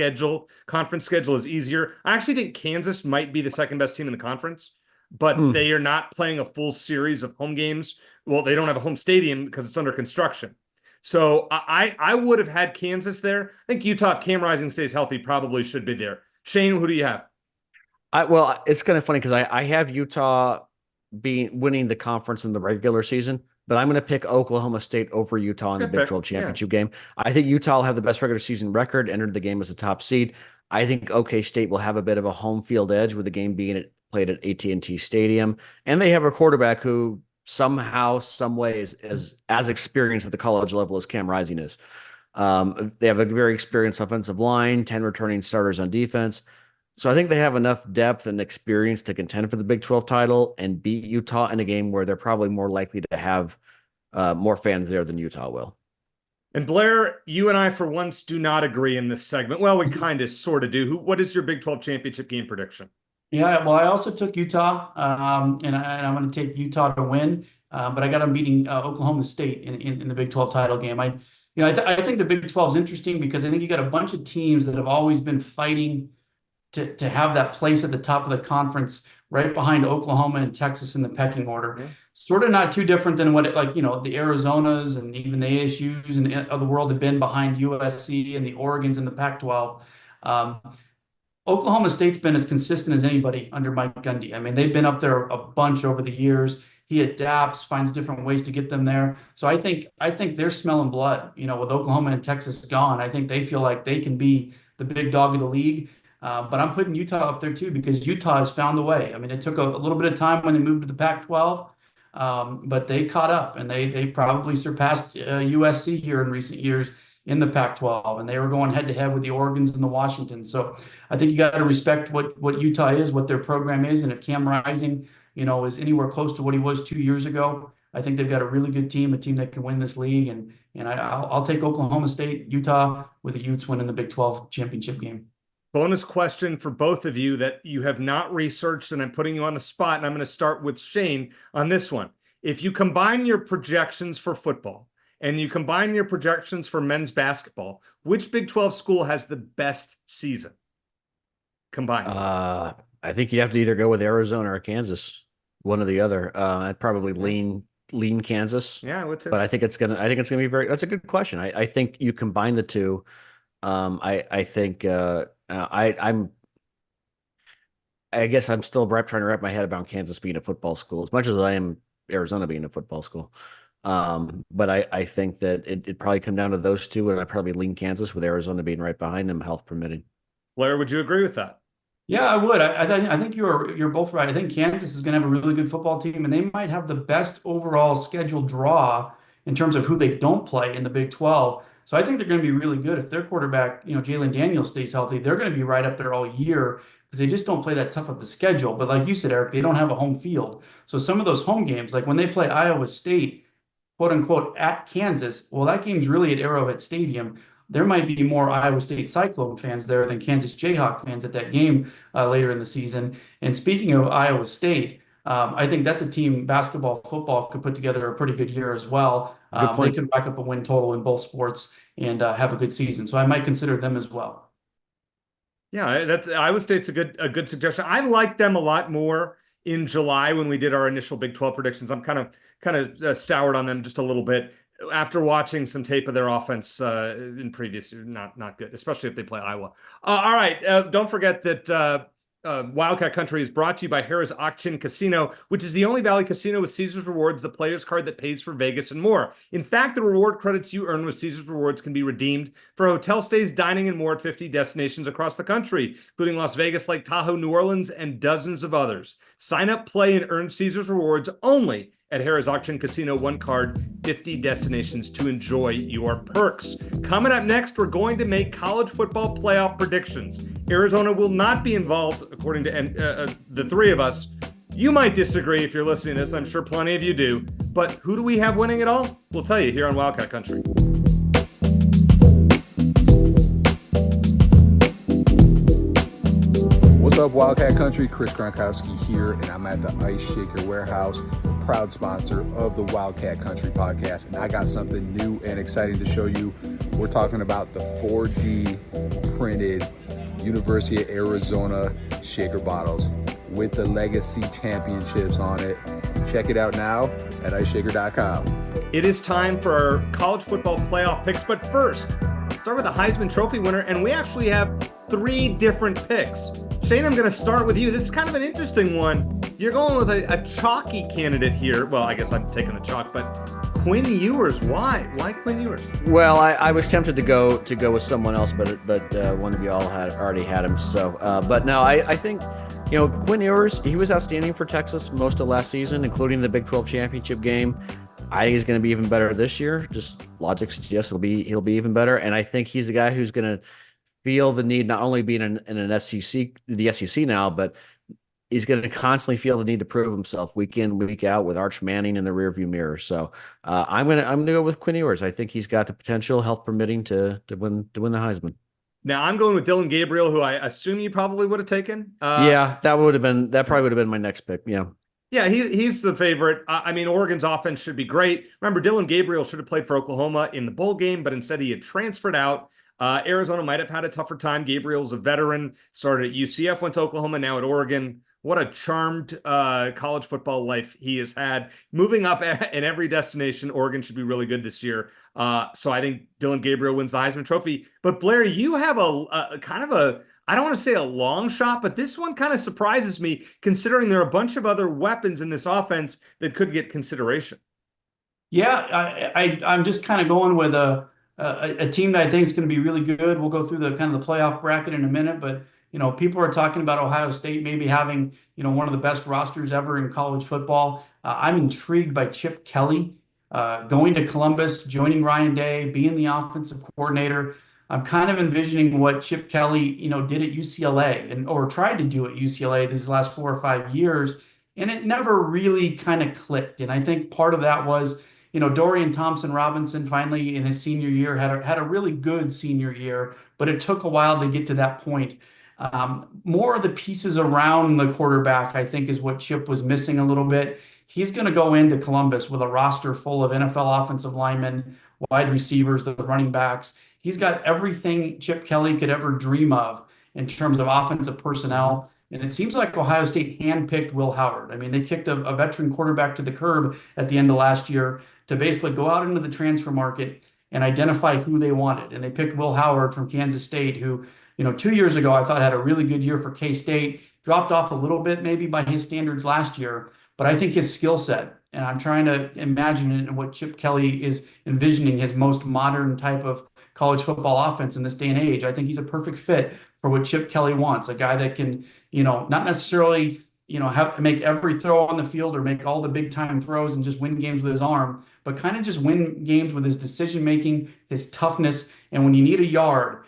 conference schedule is easier. I actually think Kansas might be the second best team in the conference, but they are not playing a full series of home games. Well, they don't have a home stadium because it's under construction. So I would have had Kansas there. I think Utah, if Cam Rising stays healthy, probably should be there. Shane, who do you have? Well, it's kind of funny because I have Utah winning the conference in the regular season, but I'm going to pick Oklahoma State over Utah in the Big 12 championship game. I think Utah will have the best regular season record, entered the game as a top seed. I think OK State will have a bit of a home field edge with the game being played at AT&T Stadium, and they have a quarterback who somehow, some way is as experienced at the college level as Cam Rising is. They have a very experienced offensive line, 10 returning starters on defense. So I think they have enough depth and experience to contend for the Big 12 title and beat Utah in a game where they're probably more likely to have more fans there than Utah will. And Blair, you and I, for once, do not agree in this segment. Well, we kind of sort of do. What is your Big 12 championship game prediction? Yeah, well, I also took Utah, and I'm going to take Utah to win, but I got them beating Oklahoma State in the Big 12 title game. I think the Big 12 is interesting because I think you got a bunch of teams that have always been fighting to have that place at the top of the conference, right behind Oklahoma and Texas in the pecking order. Yeah. Sort of not too different than what the Arizonas and even the ASUs and of the world have been behind USC and the Oregons in the Pac-12. Oklahoma State's been as consistent as anybody under Mike Gundy. I mean, they've been up there a bunch over the years. He adapts, finds different ways to get them there. So I think they're smelling blood. With Oklahoma and Texas gone, I think they feel like they can be the big dog of the league. But I'm putting Utah up there too because Utah has found a way. I mean, it took a little bit of time when they moved to the Pac-12, but they caught up and they probably surpassed USC here in recent years in the Pac-12, and they were going head-to-head with the Oregons and the Washingtons. So I think you got to respect what Utah is, what their program is, and if Cam Rising, is anywhere close to what he was 2 years ago, I think they've got a really good team, a team that can win this league, and I'll take Oklahoma State, Utah, with the Utes winning the Big 12 championship game. Bonus question for both of you that you have not researched, and I'm putting you on the spot, and I'm going to start with Shane on this one. If you combine your projections for football and you combine your projections for men's basketball, which Big 12 school has the best season combined? I think you have to either go with Arizona or Kansas, one or the other. I'd probably lean Kansas. Yeah, I would too. But I think it's gonna be that's a good question. I think you combine the two. I guess I'm still trying to wrap my head around Kansas being a football school as much as I am Arizona being a football school. But I think that it'd probably come down to those two, and I probably lean Kansas with Arizona being right behind them, health permitting. Blair, would you agree with that? Yeah, I would. I think you're both right. I think Kansas is going to have a really good football team, and they might have the best overall schedule draw in terms of who they don't play in the Big 12. So I think they're going to be really good. If their quarterback, Jalen Daniels stays healthy, they're going to be right up there all year because they just don't play that tough of a schedule. But like you said, Eric, they don't have a home field. So some of those home games, like when they play Iowa State, quote unquote, at Kansas, well, that game's really at Arrowhead Stadium. There might be more Iowa State Cyclone fans there than Kansas Jayhawk fans at that game later in the season. And speaking of Iowa State, I think that's a team, basketball, football, could put together a pretty good year as well. They could rack up a win total in both sports and have a good season. So I might consider them as well. Yeah, that's Iowa State's a good suggestion. I like them a lot more in July when we did our initial Big 12 predictions. I'm kind of soured on them just a little bit after watching some tape of their offense in previous years. Not good, especially if they play Iowa. All right, don't forget that Wildcat Country is brought to you by Harrah's Auction Casino, which is the only Valley casino with Caesars Rewards, the player's card that pays for Vegas and more. In fact, the reward credits you earn with Caesars Rewards can be redeemed for hotel stays, dining, and more at 50 destinations across the country, including Las Vegas, Lake Tahoe, New Orleans, and dozens of others. Sign up, play, and earn Caesars rewards only at Harrah's Auction Casino. One card, 50 destinations to enjoy your perks. Coming up next, we're going to make college football playoff predictions. Arizona will not be involved, according to the three of us. You might disagree if you're listening to this. I'm sure plenty of you do. But who do we have winning it all? We'll tell you here on Wildcat Country. What's up, Wildcat Country? Chris Gronkowski here, and I'm at the Ice Shaker Warehouse, proud sponsor of the Wildcat Country podcast. And I got something new and exciting to show you. We're talking about the 4D printed University of Arizona shaker bottles with the Legacy Championships on it. Check it out now at iceshaker.com. It is time for our college football playoff picks, but first, start with the Heisman Trophy winner, and we actually have 3 different picks. Shane, I'm going to start with you. This is kind of an interesting one. You're going with a chalky candidate here. Well, I guess I'm taking the chalk, but Quinn Ewers. Why? Why Quinn Ewers? Well, I was tempted to go with someone else, but one of you all had already had him. So, but no, I think, Quinn Ewers, he was outstanding for Texas most of last season, including the Big 12 championship game. I think he's going to be even better this year. Just logic suggests he'll be even better, and I think he's the guy who's going to feel the need, not only being in an the SEC now, but he's going to constantly feel the need to prove himself week in, week out with Arch Manning in the rearview mirror. So I'm gonna go with Quinn Ewers. I think he's got the potential, health permitting, to win the Heisman. Now I'm going with Dylan Gabriel, who I assume you probably would have taken. Yeah, that probably would have been my next pick. Yeah. Yeah, he's the favorite. I mean, Oregon's offense should be great. Remember, Dylan Gabriel should have played for Oklahoma in the bowl game, but instead he had transferred out. Arizona might have had a tougher time. Gabriel's a veteran, started at UCF, went to Oklahoma, now at Oregon. What a charmed college football life he has had. Moving up in every destination, Oregon should be really good this year. So I think Dylan Gabriel wins the Heisman Trophy. But Blair, you have a kind of a, I don't want to say a long shot, but this one kind of surprises me, considering there are a bunch of other weapons in this offense that could get consideration. Yeah, I'm just kind of going with a team that I think is going to be really good. We'll go through the kind of the playoff bracket in a minute, but people are talking about Ohio State maybe having one of the best rosters ever in college football. I'm intrigued by Chip Kelly going to Columbus, joining Ryan Day, being the offensive coordinator. I'm kind of envisioning what Chip Kelly did at UCLA or tried to do at UCLA these last 4 or 5 years, and it never really kind of clicked. And I think part of that was Dorian Thompson-Robinson finally in his senior year had a really good senior year, but it took a while to get to that point. More of the pieces around the quarterback, I think, is what Chip was missing a little bit. He's going to go into Columbus with a roster full of NFL offensive linemen, wide receivers, the running backs. He's got everything Chip Kelly could ever dream of in terms of offensive personnel. And it seems like Ohio State handpicked Will Howard. I mean, they kicked a veteran quarterback to the curb at the end of last year to basically go out into the transfer market and identify who they wanted. And they picked Will Howard from Kansas State, who 2 years ago I thought had a really good year for K-State, dropped off a little bit maybe by his standards last year. But I think his skill set, and I'm trying to imagine what Chip Kelly is envisioning, his most modern type of college football offense in this day and age. I think he's a perfect fit for what Chip Kelly wants, a guy that can, not necessarily, have to make every throw on the field or make all the big time throws and just win games with his arm, but kind of just win games with his decision making, his toughness, and when you need a yard,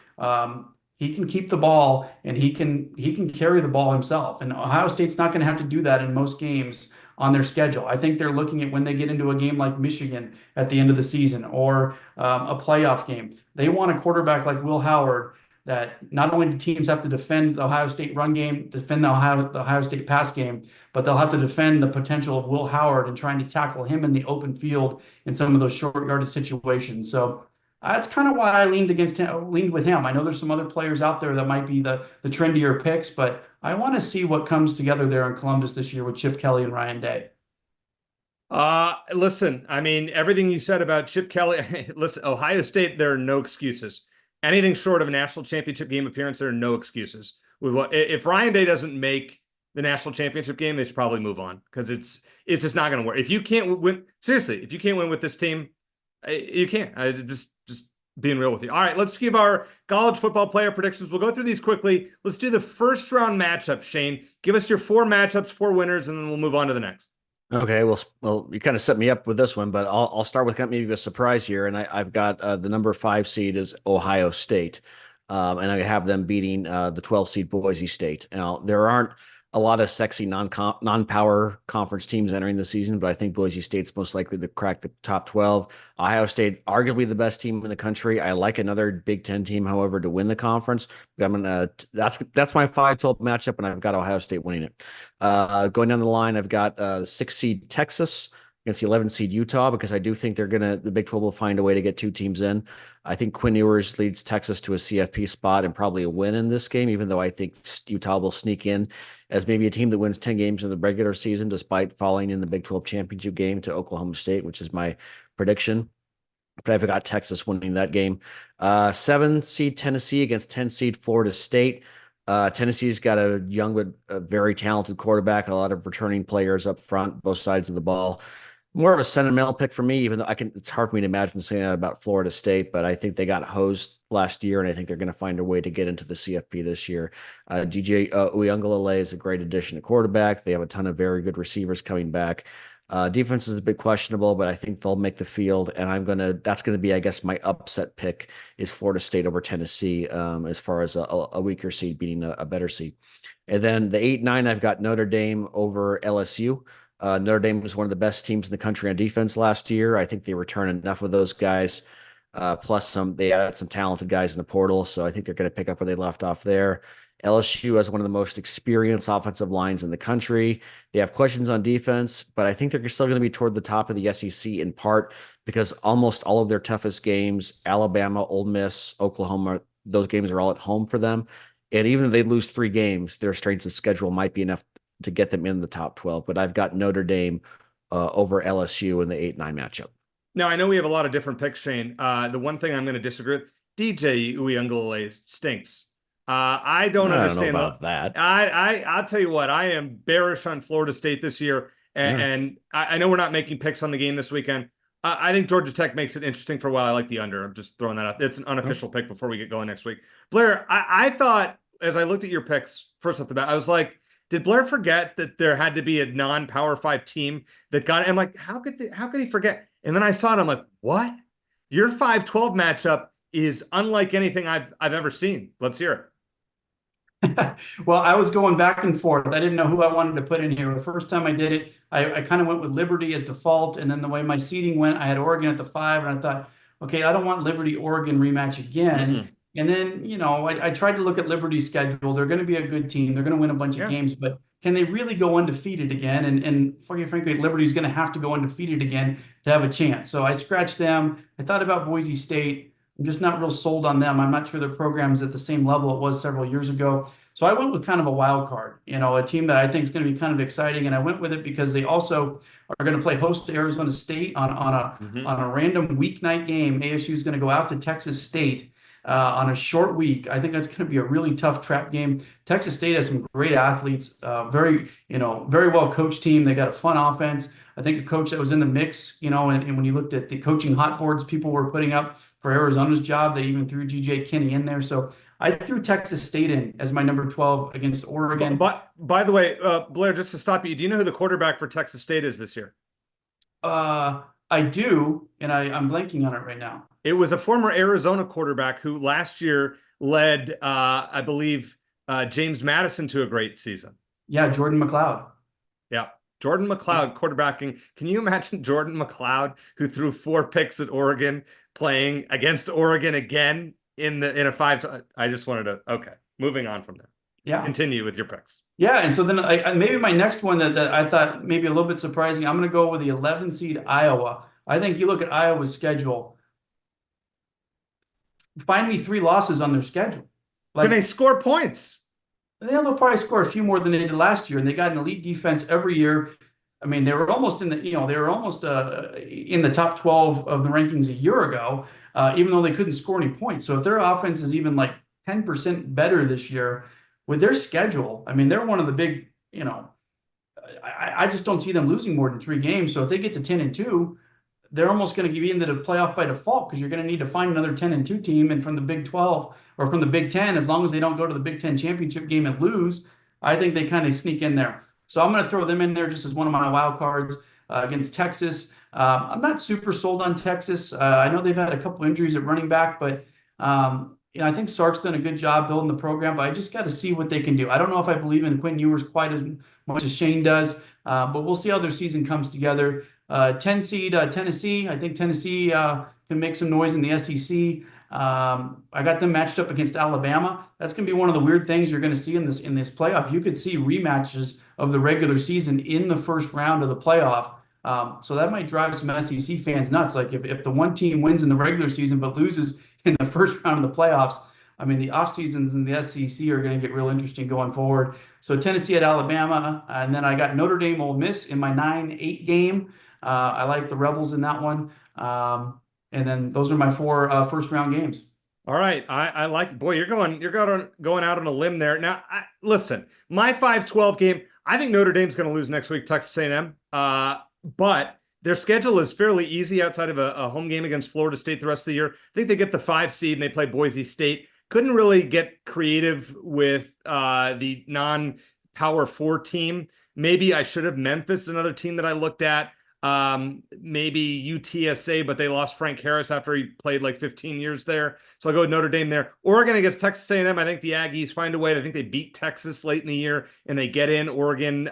he can keep the ball and he can carry the ball himself. And Ohio State's not going to have to do that in most games on their schedule. I think they're looking at when they get into a game like Michigan at the end of the season or a playoff game. They want a quarterback like Will Howard that not only do teams have to defend the Ohio State run game, defend the Ohio State pass game, but they'll have to defend the potential of Will Howard and trying to tackle him in the open field in some of those short yardage situations. So that's kind of why I leaned with him. I know there's some other players out there that might be the trendier picks, but I want to see what comes together there in Columbus this year with Chip Kelly and Ryan Day. Listen, I mean, everything you said about Chip Kelly, listen, Ohio State, there are no excuses. Anything short of a national championship game appearance, there are no excuses. If Ryan Day doesn't make the national championship game, they should probably move on because it's just not going to work. If you can't win, seriously, if you can't win with this team, you can't. Just being real with you. All right, let's give our college football player predictions. We'll go through these quickly. Let's do the first round matchup. Shane, give us your 4 matchups, 4 winners, and then we'll move on to the next. Okay, well, you kind of set me up with this one, but I'll start with kind of maybe a surprise here, and I've got the number 5 seed is Ohio State, and I have them beating the 12 seed Boise State. Now there aren't a lot of sexy non-power conference teams entering the season, but I think Boise State's most likely to crack the top 12. Ohio State, arguably the best team in the country. I like another Big Ten team, however, to win the conference. That's my 5-12 matchup, and I've got Ohio State winning it. Going down the line, I've got 6 seed Texas against the 11 seed Utah, because I do think the Big 12 will find a way to get 2 teams in. I think Quinn Ewers leads Texas to a CFP spot and probably a win in this game, even though I think Utah will sneak in as maybe a team that wins 10 games in the regular season, despite falling in the Big 12 championship game to Oklahoma State, which is my prediction. But I've got Texas winning that game. 7 seed Tennessee against 10 seed Florida State. Tennessee's got a young but a very talented quarterback, a lot of returning players up front, both sides of the ball. More of a sentimental pick for me, even though it's hard for me to imagine saying that about Florida State, but I think they got hosed last year, and I think they're going to find a way to get into the CFP this year. DJ Uiagalelei is a great addition to quarterback. They have a ton of very good receivers coming back. Defense is a bit questionable, but I think they'll make the field, and that's going to be, I guess, my upset pick is Florida State over Tennessee, as far as a weaker seed beating a better seed. And then the 8-9, I've got Notre Dame over LSU. Notre Dame was one of the best teams in the country on defense last year. I think they return enough of those guys, plus they added some talented guys in the portal, so I think they're going to pick up where they left off there. LSU has one of the most experienced offensive lines in the country. They have questions on defense, but I think they're still going to be toward the top of the SEC in part because almost all of their toughest games, Alabama, Ole Miss, Oklahoma, those games are all at home for them. And even if they lose 3 games, their strength of schedule might be enough to get them in the top 12, but I've got Notre Dame over LSU in the 8-9 matchup. Now, I know we have a lot of different picks, Shane. The one thing I'm going to disagree with, DJ Uiagalelei stinks. I don't understand about that. I'll tell you what, I am bearish on Florida State this year, and I know we're not making picks on the game this weekend. I think Georgia Tech makes it interesting for a while. I like the under. I'm just throwing that out. It's an unofficial pick before we get going next week. Blair, I thought, as I looked at your picks first off the bat, I was like, did Blair forget that there had to be a non-Power 5 team that got it? I'm like, how could he forget? And then I saw it. I'm like, what? Your 5-12 matchup is unlike anything I've ever seen. Let's hear it. Well, I was going back and forth. I didn't know who I wanted to put in here. The first time I did it, I kind of went with Liberty as default. And then the way my seeding went, I had Oregon at the 5. And I thought, okay, I don't want Liberty-Oregon rematch again. Mm-hmm. And then, I tried to look at Liberty's schedule. They're going to be a good team. They're going to win a bunch of games, but can they really go undefeated again? And frankly, Liberty's going to have to go undefeated again to have a chance. So I scratched them. I thought about Boise State. I'm just not real sold on them. I'm not sure their program's at the same level it was several years ago. So I went with kind of a wild card, a team that I think is going to be kind of exciting. And I went with it because they also are going to play host to Arizona State on a random weeknight game. ASU is going to go out to Texas State on a short week. I think that's going to be a really tough trap game. Texas State has some great athletes, very well coached team. They got a fun offense. I think a coach that was in the mix, and when you looked at the coaching hot boards people were putting up for Arizona's job, they even threw G.J. Kinney in there. So I threw Texas State in as my number 12 against Oregon. But by the way, Blair, just to stop you, do you know who the quarterback for Texas State is this year? I do, and I'm blanking on it right now. It was a former Arizona quarterback who last year led, I believe, James Madison to a great season. Yeah, Jordan McLeod. Yeah, Jordan McLeod quarterbacking. Can you imagine Jordan McLeod, who threw 4 picks at Oregon, playing against Oregon again in a 5? I just wanted to. Okay, moving on from there. Yeah, continue with your picks. Yeah, and so then maybe my next one that I thought maybe a little bit surprising. I'm going to go with the 11 seed Iowa. I think you look at Iowa's schedule. Find me 3 losses on their schedule. Can they score points? They'll probably score a few more than they did last year, and they got an elite defense every year. I mean, they were almost in the in the top 12 of the rankings a year ago, even though they couldn't score any points. So if their offense is even like 10% better this year with their schedule, I mean, they're one of the big. I just don't see them losing more than 3 games. So if they get to 10-2. they're almost going to be into the playoff by default because you're going to need to find another 10-2 team. And from the Big 12 or from the Big 10, as long as they don't go to the Big 10 championship game and lose, I think they kind of sneak in there. So I'm going to throw them in there just as one of my wild cards against Texas. I'm not super sold on Texas. I know they've had a couple injuries at running back, but I think Sark's done a good job building the program, but I just got to see what they can do. I don't know if I believe in Quinn Ewers quite as much as Shane does, but we'll see how their season comes together. 10 seed Tennessee. I think Tennessee can make some noise in the SEC. I got them matched up against Alabama. That's going to be one of the weird things you're going to see in this playoff. You could see rematches of the regular season in the first round of the playoff. So that might drive some SEC fans nuts. Like if the one team wins in the regular season but loses in the first round of the playoffs, I mean, the off seasons in the SEC are going to get real interesting going forward. So Tennessee at Alabama, and then I got Notre Dame, Ole Miss in my 9-8 game. I like the Rebels in that one. And then those are my 4 first round games. All right, I like. Boy, you're going out on a limb there. Now, listen, my 5-12 game. I think Notre Dame's going to lose next week, Texas A&M. But their schedule is fairly easy outside of a home game against Florida State the rest of the year. I think they get the 5 seed and they play Boise State. Couldn't really get creative with the non-Power 4 team. Maybe I should have Memphis, another team that I looked at. Maybe UTSA, but they lost Frank Harris after he played like 15 years there. So I'll go with Notre Dame there. Oregon against Texas A&M. I think the Aggies find a way. I think they beat Texas late in the year and they get in. Oregon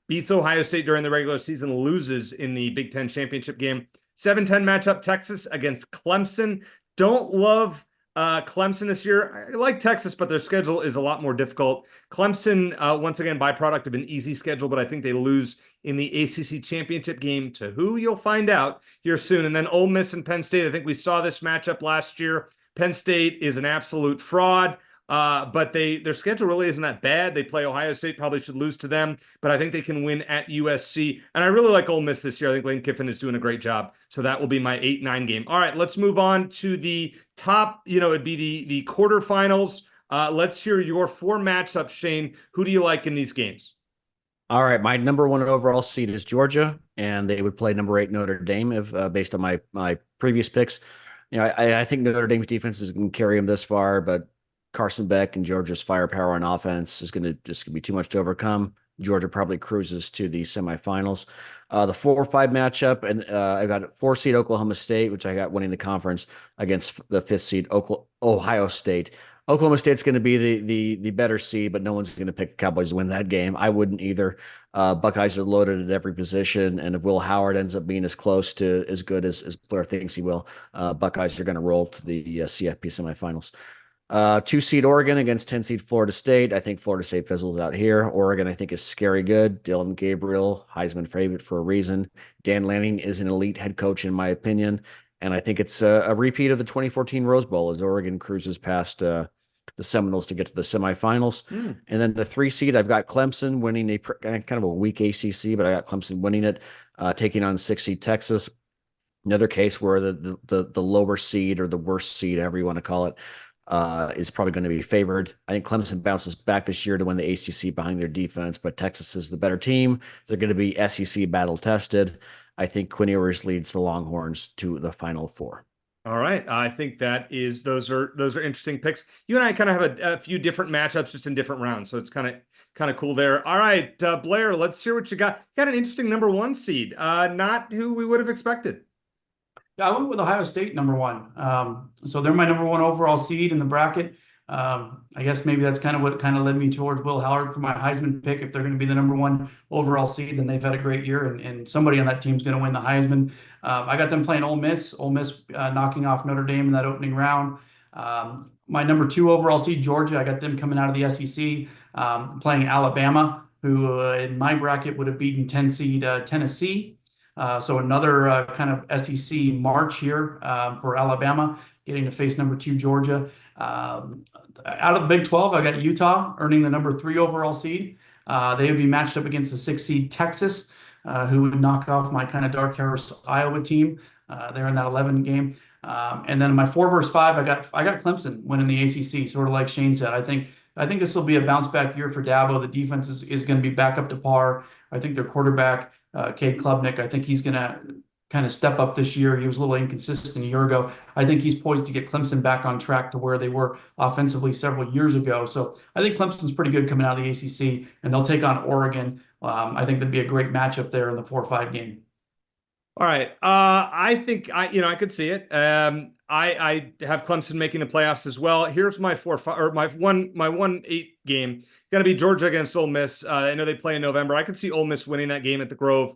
beats Ohio State during the regular season, loses in the Big Ten championship game. 7-10 matchup, Texas against Clemson. Don't love Clemson this year. I like Texas, but their schedule is a lot more difficult. Clemson, once again, byproduct of an easy schedule, but I think they lose in the ACC championship game to who? You'll find out here soon. And then Ole Miss and Penn State. I think we saw this matchup last year. Penn State is an absolute fraud, but their schedule really isn't that bad. They play Ohio State, probably should lose to them, but I think they can win at USC. And I really like Ole Miss this year. I think Lane Kiffin is doing a great job. So that will be my 8-9 game. All right, let's move on to the top, it'd be the quarterfinals. Let's hear your 4 matchups, Shane. Who do you like in these games? All right, my number 1 overall seed is Georgia, and they would play number 8 Notre Dame if based on my previous picks. I think Notre Dame's defense is going to carry them this far, but Carson Beck and Georgia's firepower on offense is going to be too much to overcome. Georgia probably cruises to the semifinals. The 4-5 matchup, and I got 4 seed Oklahoma State, which I got winning the conference against the 5th seed Ohio State. Oklahoma State's going to be the better seed, but no one's going to pick the Cowboys to win that game. I wouldn't either. Buckeyes are loaded at every position, and if Will Howard ends up being as close to as good as Blair thinks he will, Buckeyes are going to roll to the CFP semifinals. 2 seed Oregon against 10 seed Florida State. I think Florida State fizzles out here. Oregon, I think, is scary good. Dylan Gabriel, Heisman favorite for a reason. Dan Lanning is an elite head coach, in my opinion. And I think it's a repeat of the 2014 Rose Bowl as Oregon cruises past the Seminoles to get to the semifinals. And then the 3 seed, I've got Clemson winning a kind of a weak ACC, but I got Clemson winning it, taking on 6 seed Texas. Another case where the lower seed or the worst seed, however you want to call it, is probably going to be favored. I think Clemson bounces back this year to win the ACC behind their defense, but Texas is the better team. They're going to be SEC battle tested. I think Quinn Ewers leads the Longhorns to the Final 4. All right. I think those are interesting picks. You and I kind of have a few different matchups just in different rounds. So it's kind of cool there. All right, Blair, let's hear what you got. You got an interesting number 1 seed, not who we would have expected. Yeah, I went with Ohio State number 1. So they're my number 1 overall seed in the bracket. I guess maybe that's kind of what led me towards Will Howard for my Heisman pick. If they're going to be the number 1 overall seed, then they've had a great year, and somebody on that team's going to win the Heisman. I got them playing Ole Miss knocking off Notre Dame in that opening round. My number 2 overall seed, Georgia, I got them coming out of the SEC, playing Alabama, who in my bracket would have beaten 10 seed Tennessee. So another kind of SEC march here for Alabama, getting to face number 2 Georgia. Out of the Big 12, I got Utah earning the number 3 overall seed. They would be matched up against the 6 seed Texas, who would knock off my kind of dark horse Iowa team. They're in that 11 game. And then my 4 versus 5, I got Clemson winning the ACC, sort of like Shane said. I think this will be a bounce back year for Dabo. The defense is going to be back up to par. I think their quarterback, Cade Klubnik, I think he's going to kind of step up this year. He was a little inconsistent a year ago. I think he's poised to get Clemson back on track to where they were offensively several years ago. So I think Clemson's pretty good coming out of the ACC, and they'll take on Oregon. I think that'd be a great matchup there in the 4-5 game. All right. I think I could see it. I have Clemson making the playoffs as well. Here's my 4-5 or my 1-8 game. Going to be Georgia against Ole Miss. I know they play in November. I could see Ole Miss winning that game at the Grove.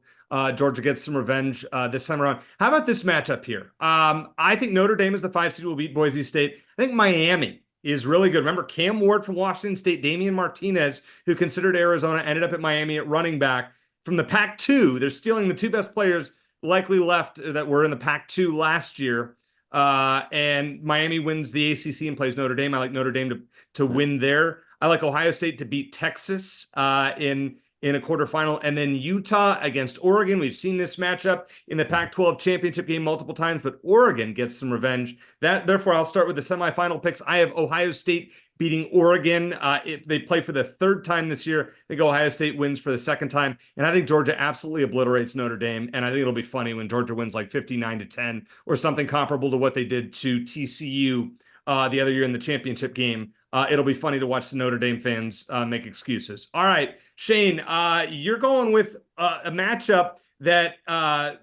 Georgia gets some revenge this time around. How about this matchup here? I think Notre Dame as the 5 seed will beat Boise State. I think Miami is really good. Remember Cam Ward from Washington State, Damian Martinez, who considered Arizona, ended up at Miami at running back. From the Pac-2, they're stealing the 2 best players likely left that were in the Pac-2 last year. And Miami wins the ACC and plays Notre Dame. I like Notre Dame to win there. I like Ohio State to beat Texas in a quarterfinal, and then Utah against Oregon. We've seen this matchup in the Pac-12 championship game multiple times, but Oregon gets some revenge. Therefore, I'll start with the semifinal picks. I have Ohio State beating Oregon. If they play for the 3rd time this year, I think Ohio State wins for the 2nd time, and I think Georgia absolutely obliterates Notre Dame, and I think it'll be funny when Georgia wins like 59-10 or something comparable to what they did to TCU the other year in the championship game. It'll be funny to watch the Notre Dame fans make excuses. All right, Shane, you're going with a matchup that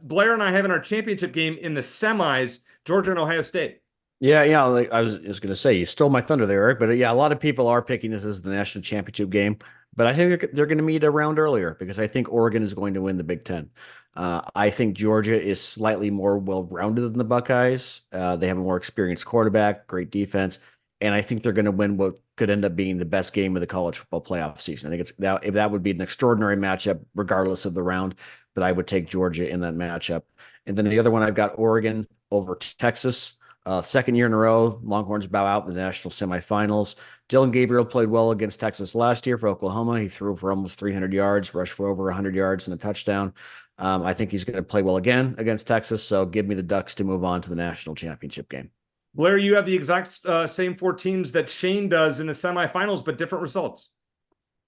Blair and I have in our championship game in the semis, Georgia and Ohio State. Yeah. Like I was going to say, you stole my thunder there, Eric. But yeah, a lot of people are picking this as the national championship game. But I think they're going to meet a round earlier because I think Oregon is going to win the Big Ten. I think Georgia is slightly more well-rounded than the Buckeyes. They have a more experienced quarterback, great defense. And I think they're going to win what could end up being the best game of the college football playoff season. I think that would be an extraordinary matchup, regardless of the round. But I would take Georgia in that matchup. And then the other one, I've got Oregon over Texas. 2nd year in a row, Longhorns bow out in the national semifinals. Dillon Gabriel played well against Texas last year for Oklahoma. He threw for almost 300 yards, rushed for over 100 yards and a touchdown. I think he's going to play well again against Texas. So give me the Ducks to move on to the national championship game. Blair, you have the exact same 4 teams that Shane does in the semifinals, but different results.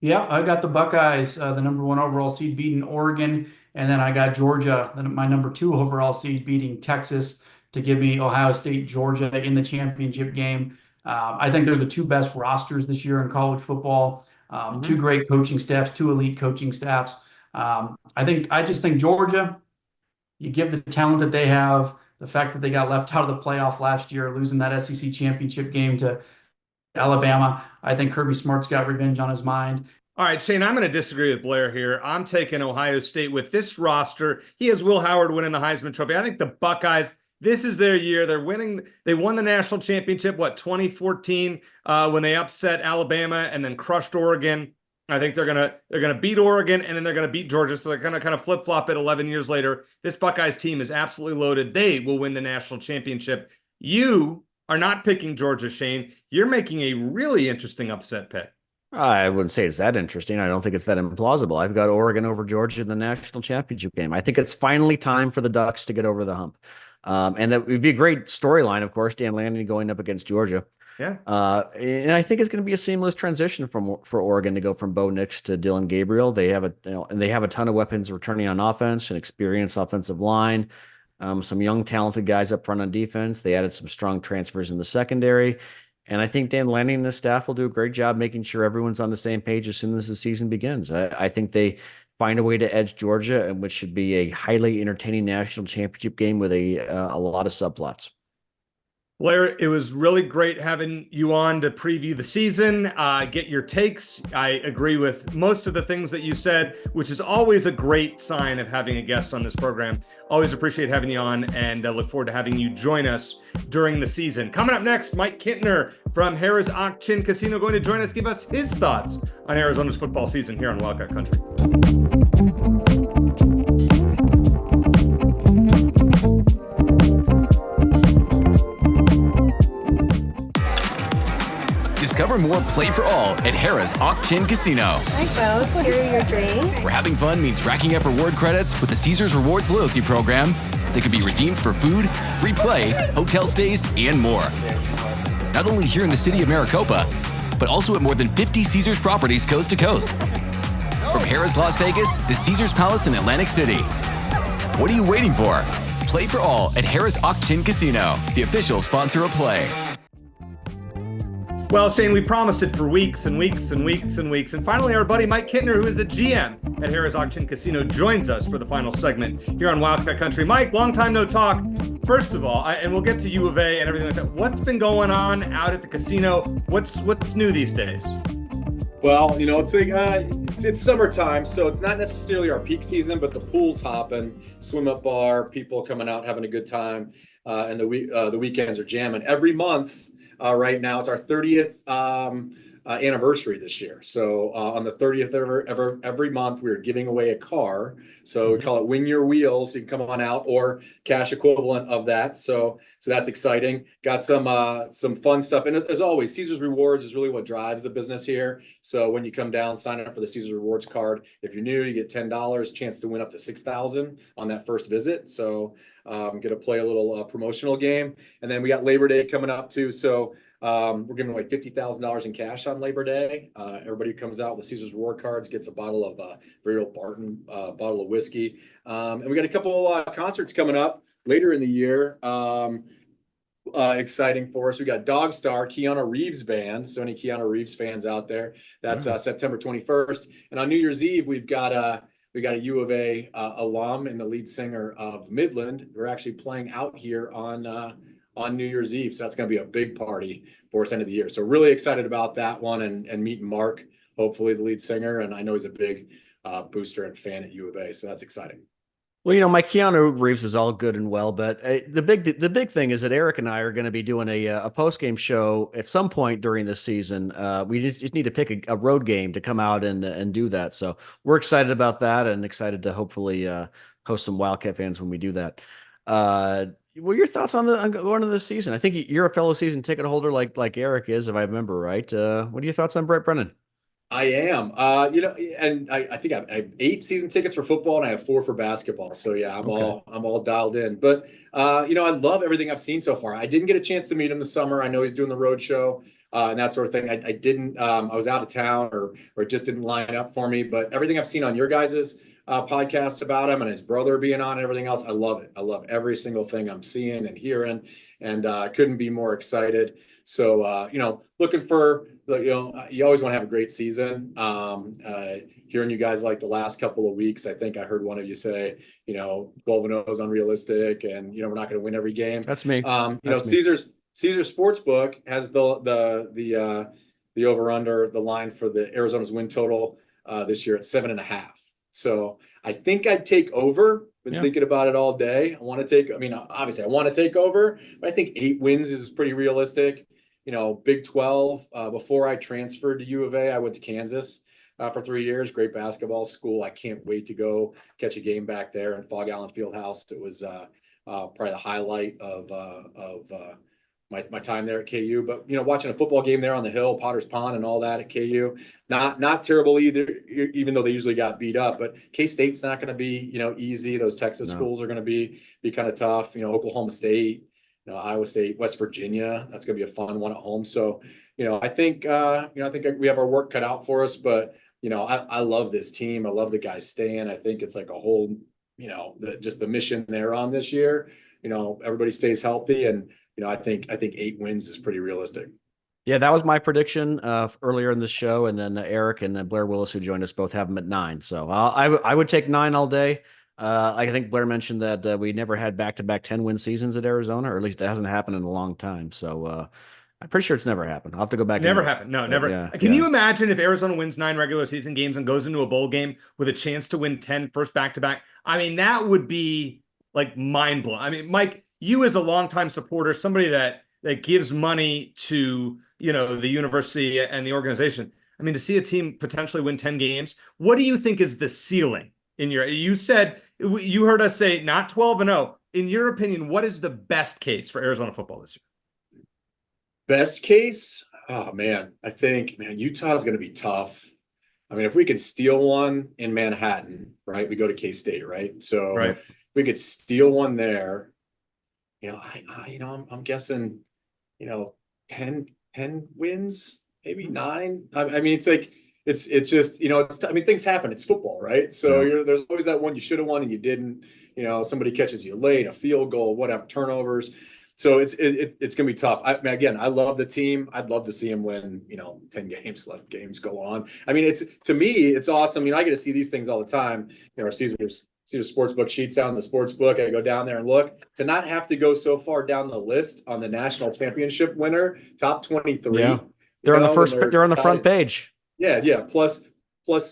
Yeah, I got the Buckeyes, the number 1 overall seed, beating Oregon. And then I got Georgia, my number 2 overall seed, beating Texas to give me Ohio State, Georgia in the championship game. I think they're the 2 best rosters this year in college football. 2 great coaching staffs, 2 elite coaching staffs. I just think Georgia, you give the talent that they have, the fact that they got left out of the playoff last year, losing that SEC championship game to Alabama. I think Kirby Smart's got revenge on his mind. All right, Shane, I'm going to disagree with Blair here. I'm taking Ohio State with this roster. He has Will Howard winning the Heisman Trophy. I think the Buckeyes, this is their year. They're winning. They won the national championship, 2014, when they upset Alabama and then crushed Oregon. I think they're gonna beat Oregon and then they're gonna beat Georgia. So they're gonna kind of flip flop it 11 years later. This Buckeyes team is absolutely loaded. They will win the national championship. You are not picking Georgia, Shane. You're making a really interesting upset pick. I wouldn't say it's that interesting. I don't think it's that implausible. I've got Oregon over Georgia in the national championship game. I think it's finally time for the Ducks to get over the hump. And that would be a great storyline, of course, Dan Lanning going up against Georgia. Yeah. And I think it's going to be a seamless transition for Oregon to go from Bo Nix to Dillon Gabriel. They have a ton of weapons returning on offense, an experienced offensive line, some young talented guys up front on defense. They added some strong transfers in the secondary. And I think Dan Lanning and the staff will do a great job making sure everyone's on the same page as soon as the season begins. I think they find a way to edge Georgia, and which should be a highly entertaining national championship game with a lot of subplots. Blair, it was really great having you on to preview the season, get your takes. I agree with most of the things that you said, which is always a great sign of having a guest on this program. Always appreciate having you on, and look forward to having you join us during the season. Coming up next, Mike Kintner from Harrah's Auction Casino going to join us, give us his thoughts on Arizona's football season here on Wildcat Country. Discover more Play for All at Harrah's Auction Casino. Hi folks, here are your drinks. Where having fun means racking up reward credits with the Caesars Rewards loyalty program that can be redeemed for food, free play, hotel stays, and more. Not only here in the city of Maricopa, but also at more than 50 Caesars properties coast to coast. From Harrah's Las Vegas to Caesars Palace in Atlantic City. What are you waiting for? Play for all at Harrah's Auction Casino, the official sponsor of Play. Well, Shane, we promised it for weeks and weeks and weeks and weeks. And finally, our buddy Mike Kintner, who is the GM at Harrah's Auction Casino, joins us for the final segment here on Wildcat Country. Mike, long time no talk. First of all, and we'll get to U of A and everything like that. What's been going on out at the casino? What's new these days? Well, you know, it's like it's summertime, so it's not necessarily our peak season, but the pool's hopping, swim up bar, people coming out having a good time, and the weekends are jamming every month. Right now, it's our 30th anniversary this year. So on the 30th every month, we're giving away a car. So we call it Win Your Wheels. You can come on out, or cash equivalent of that. So that's exciting. Got some fun stuff. And as always, Caesars Rewards is really what drives the business here. So when you come down, sign up for the Caesars Rewards card. If you're new, you get $10, chance to win up to $6,000 on that first visit. So get to play a little promotional game. And then we got Labor Day coming up too. So we're giving away $50,000 in cash on Labor Day. Everybody who comes out with the Caesars Reward cards gets a bottle of very old Barton bottle of whiskey. And we got a couple concerts coming up later in the year. Exciting for us. We got Dog Star, Keanu Reeves band. So any Keanu Reeves fans out there, that's September 21st. And on New Year's Eve, we got a U of A alum and the lead singer of Midland. We're actually playing out here on New Year's Eve. So that's going to be a big party for us end of the year. So really excited about that one and meeting Mark, hopefully the lead singer. And I know he's a big booster and fan at U of A. So that's exciting. Well, you know, my Keanu Reeves is all good and well, but the big thing is that Eric and I are going to be doing a post-game show at some point during this season. We just need to pick a road game to come out and do that. So we're excited about that and excited to hopefully host some Wildcat fans when we do that. What are your thoughts on going into this season? I think you're a fellow season ticket holder like Eric is, if I remember right. What are your thoughts on Brett Brennan? I am, you know, and I think I have 8 season tickets for football and I have 4 for basketball. So yeah, I'm all dialed in. But you know, I love everything I've seen so far. I didn't get a chance to meet him this summer. I know he's doing the road show and that sort of thing. I didn't. I was out of town or it just didn't line up for me. But everything I've seen on your guys's podcast about him and his brother being on and everything else, I love it. I love every single thing I'm seeing and hearing, and couldn't be more excited. So you know, looking for. You know, you always want to have a great season. Hearing you guys like the last couple of weeks, I think I heard one of you say, you know, 12-0 is unrealistic, and you know we're not going to win every game. That's me. You know, Caesars Sportsbook has the over/under, the line for the Arizona's win total this year at 7.5. So I think I'd take over. Been thinking about it all day. I want to take. I mean, obviously I want to take over, but I think 8 wins is pretty realistic. You know, Big 12, before I transferred to U of A, I went to Kansas for 3 years. Great basketball school. I can't wait to go catch a game back there in Fog Allen Fieldhouse. It was probably the highlight of my time there at KU. But, you know, watching a football game there on the hill, Potter's Pond and all that at KU, not terrible either, even though they usually got beat up. But K-State's not going to be, you know, easy. Those Texas schools are going to be kind of tough. You know, Oklahoma State. You know, Iowa State, West Virginia, that's going to be a fun one at home. So, you know, I think we have our work cut out for us, but, you know, I love this team. I love the guys staying. I think it's like a whole, you know, just the mission they're on this year, you know, everybody stays healthy. And, you know, I think 8 wins is pretty realistic. Yeah, that was my prediction earlier in the show. And then Eric and Blair Willis, who joined us, both have them at 9. So I would take 9 all day. I think Blair mentioned that we never had back-to-back 10-win seasons at Arizona, or at least it hasn't happened in a long time. So I'm pretty sure it's never happened. I'll have to go back. Never happened. No, never. Yeah, Can you imagine if Arizona wins 9 regular season games and goes into a bowl game with a chance to win 10 first back-to-back? I mean, that would be like mind-blowing. I mean, Mike, you as a longtime supporter, somebody that gives money to, you know, the university and the organization. I mean, to see a team potentially win 10 games, what do you think is the ceiling? You heard us say not 12-0. In your opinion, what is the best case for Arizona football this year? Best case? Oh man, I think Utah's going to be tough. I mean, if we could steal one in Manhattan, right? We go to K-State, right? So if we could steal one there, you know, I'm guessing, you know, 10 wins, maybe 9. I mean, it's like. It's just, you know, I mean, things happen. It's football, right? So there's always that one you should have won and you didn't. you know, somebody catches you late, a field goal, whatever, turnovers. So it's going to be tough. Again, I love the team. I'd love to see them win, you know, 10 games, let games go on. I mean, to me, it's awesome. You know, I get to see these things all the time. You know, our Caesars Sportsbook sheets out in the sportsbook. I go down there and look. To not have to go so far down the list on the national championship winner, top 23. Yeah. They're on the first. They're on the front page. Yeah. Plus,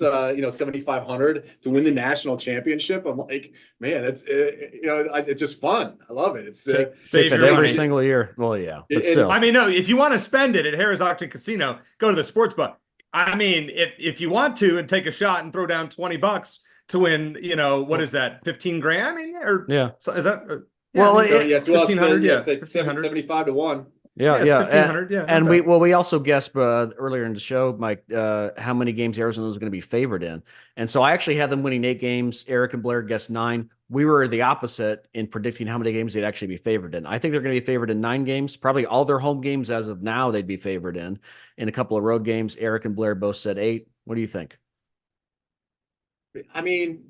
you know, 7,500 to win the national championship. I'm like, man, that's you know, it's just fun. I love it. It's Takes it every single year. Well, yeah, but still. I mean, no, if you want to spend it at Harrah's Auction Casino, go to the sports book. I mean, if you want to and take a shot and throw down $20 to win, you know, what is that, 15 grand? I mean, or yeah, so is that? Well, 1,500. It's like 75 to 1. Yeah, it's 1,500. Yeah, and we also guessed earlier in the show, Mike, how many games Arizona was going to be favored in, and so I actually had them winning 8 games. Eric and Blair guessed 9. We were the opposite in predicting how many games they'd actually be favored in. I think they're going to be favored in 9 games. Probably all their home games as of now they'd be favored in a couple of road games. Eric and Blair both said 8. What do you think? I mean,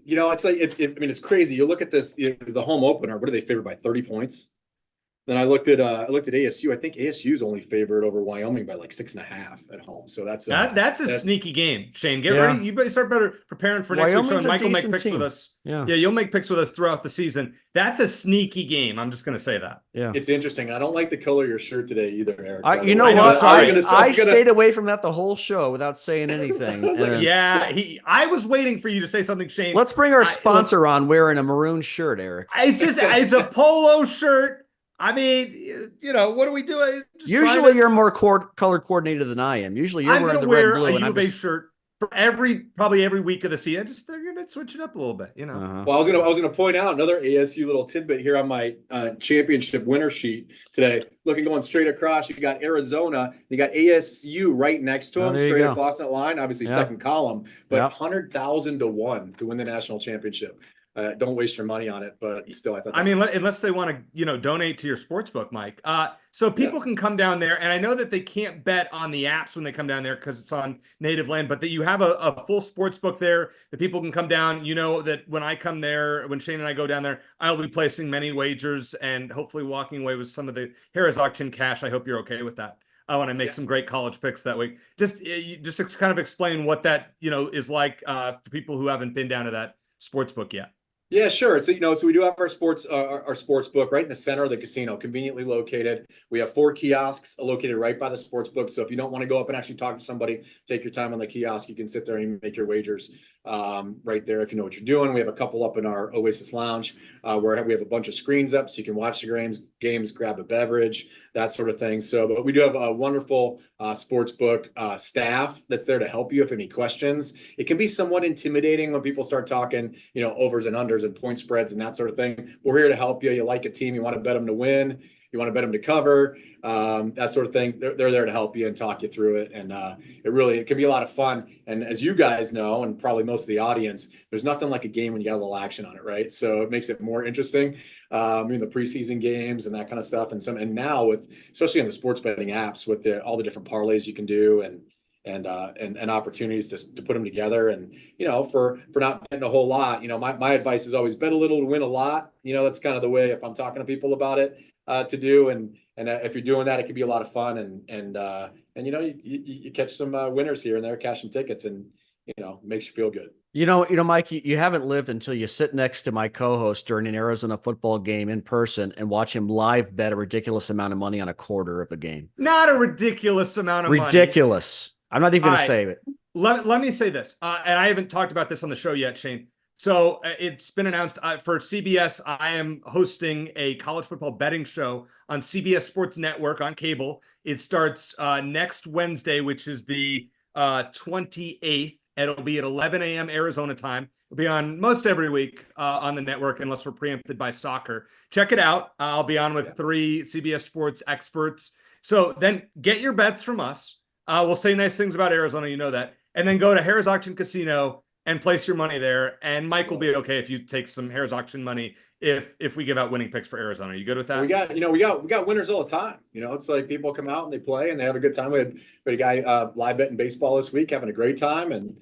you know, it's like I mean, it's crazy. You look at this, you know, the home opener. What are they favored by? 30 points. Then I looked at ASU. I think ASU is only favored over Wyoming by like 6.5 at home. So that's a sneaky game. Shane, get ready. You better start preparing for next week's show. And Mike will make picks with us. Yeah, you'll make picks with us throughout the season. That's a sneaky game. I'm just going to say that. Yeah, it's interesting. I don't like the color of your shirt today either, Eric. You know what? I stayed away from that the whole show without saying anything. I was waiting for you to say something, Shane. Let's bring our sponsor on wearing a maroon shirt, Eric. It's a polo shirt. I mean, you know, what are we doing? Usually you're more color coordinated than I am. Usually you're wearing the red and blue. I'm going to wear a U of A shirt for probably every week of the season. They're going to switch it up a little bit, you know. Well, I was going to point out another ASU little tidbit here on my championship winner sheet today. Looking going straight across, you got Arizona, you got ASU right next to them, straight across that line. Obviously, second column, but 100,000 to 1 to win the national championship. Don't waste your money on it, but still, I thought. I mean, unless they want to, you know, donate to your sports book, Mike. So people can come down there, and I know that they can't bet on the apps when they come down there because it's on native land, but that you have a full sports book there that people can come down. You know that when I come there, when Shane and I go down there, I'll be placing many wagers and hopefully walking away with some of the Harrah's Auction cash. I hope you're okay with that. I want to make some great college picks that week. Just kind of explain what that, you know, is like for people who haven't been down to that sports book yet. Yeah, sure. It's, you know, so we do have our sports book right in the center of the casino, conveniently located. We have 4 kiosks located right by the sports book. So if you don't want to go up and actually talk to somebody, take your time on the kiosk. You can sit there and make your wagers right there if you know what you're doing. We have a couple up in our Oasis Lounge where we have a bunch of screens up so you can watch the games, grab a beverage, that sort of thing. So, but we do have a wonderful sports book staff that's there to help you if any questions. It can be somewhat intimidating when people start talking, you know, overs and unders and point spreads and that sort of thing. We're here to help you. You like a team, you want to bet them to win, you want to bet them to cover, that sort of thing. They're there to help you and talk you through it. And it can be a lot of fun. And as you guys know, and probably most of the audience, there's nothing like a game when you got a little action on it, right? So it makes it more interesting. I mean, the preseason games and that kind of stuff. And now with, especially on the sports betting apps, with all the different parlays you can do and opportunities to put them together. And, you know, for not betting a whole lot, you know, my advice is always bet a little to win a lot. You know, that's kind of the way, if I'm talking to people about it, to do. And if you're doing that, it can be a lot of fun. And you know, you catch some winners here and there, cashing tickets, and, you know, makes you feel good. You know, Mike, you haven't lived until you sit next to my co-host during an Arizona football game in person and watch him live bet a ridiculous amount of money on a quarter of a game. Not a ridiculous amount of money. Ridiculous. I'm not even going to say it. Let me say this, and I haven't talked about this on the show yet, Shane. So it's been announced for CBS. I am hosting a college football betting show on CBS Sports Network on cable. It starts next Wednesday, which is the 28th. It'll be at 11 a.m. Arizona time. It'll be on most every week on the network, unless we're preempted by soccer. Check it out. I'll be on with 3 CBS Sports experts. So then get your bets from us. We'll say nice things about Arizona, you know that. And then go to Harrah's Auction Casino and place your money there. And Mike will be okay if you take some Harrah's Auction money if we give out winning picks for Arizona. Are you good with that? We got winners all the time. You know, it's like people come out and they play and they have a good time. We had a guy live betting baseball this week, having a great time and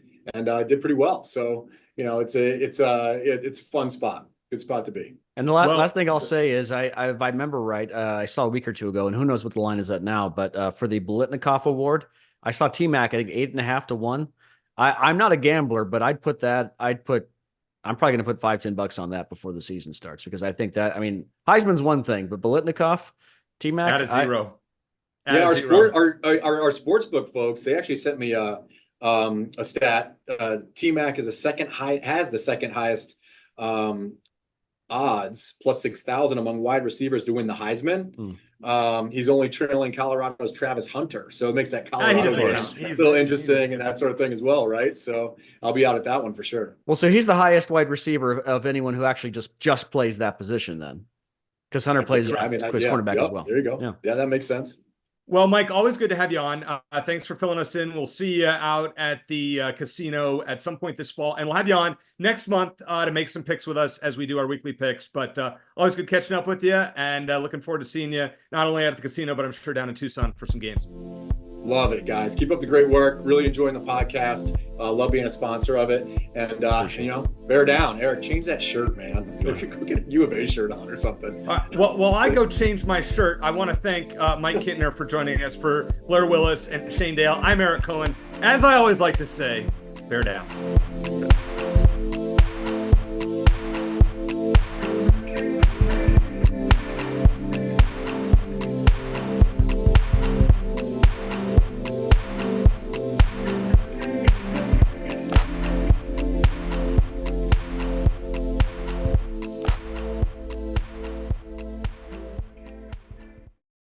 did pretty well. So, you know, it's a fun spot. Good spot to be. And the last thing I'll say is, if I remember right, I saw a week or two ago, and who knows what the line is at now, but for the Bolitnikoff Award, I saw T-Mac, I think 8.5 to 1. I'm not a gambler, but I'm probably going to put $5-10 on that before the season starts, because I think that, I mean, Heisman's one thing, but Bolitnikoff, T-Mac, at a zero. Our sportsbook folks, they actually sent me a stat. T-Mac is has the second highest odds, plus 6,000 among wide receivers to win the Heisman. He's only trailing Colorado's Travis Hunter, so it makes that Colorado game a little interesting and that sort of thing as well, right? So I'll be out at that one for sure. Well, so he's the highest wide receiver of anyone who actually just plays that position then, because Hunter plays cornerback as well. There you go. Yeah, that makes sense. Well, Mike, always good to have you on. Thanks for filling us in. We'll see you out at the casino at some point this fall, and we'll have you on next month to make some picks with us as we do our weekly picks. But always good catching up with you, and looking forward to seeing you not only at the casino, but I'm sure down in Tucson for some games. Love it, guys. Keep up the great work. Really enjoying the podcast. Love being a sponsor of it. And, bear down. Eric, change that shirt, man. Go get a U of A shirt on or something. Well, I go change my shirt. I want to thank Mike Kintner for joining us, for Blair Willis and Shane Dale. I'm Eric Cohen. As I always like to say, bear down.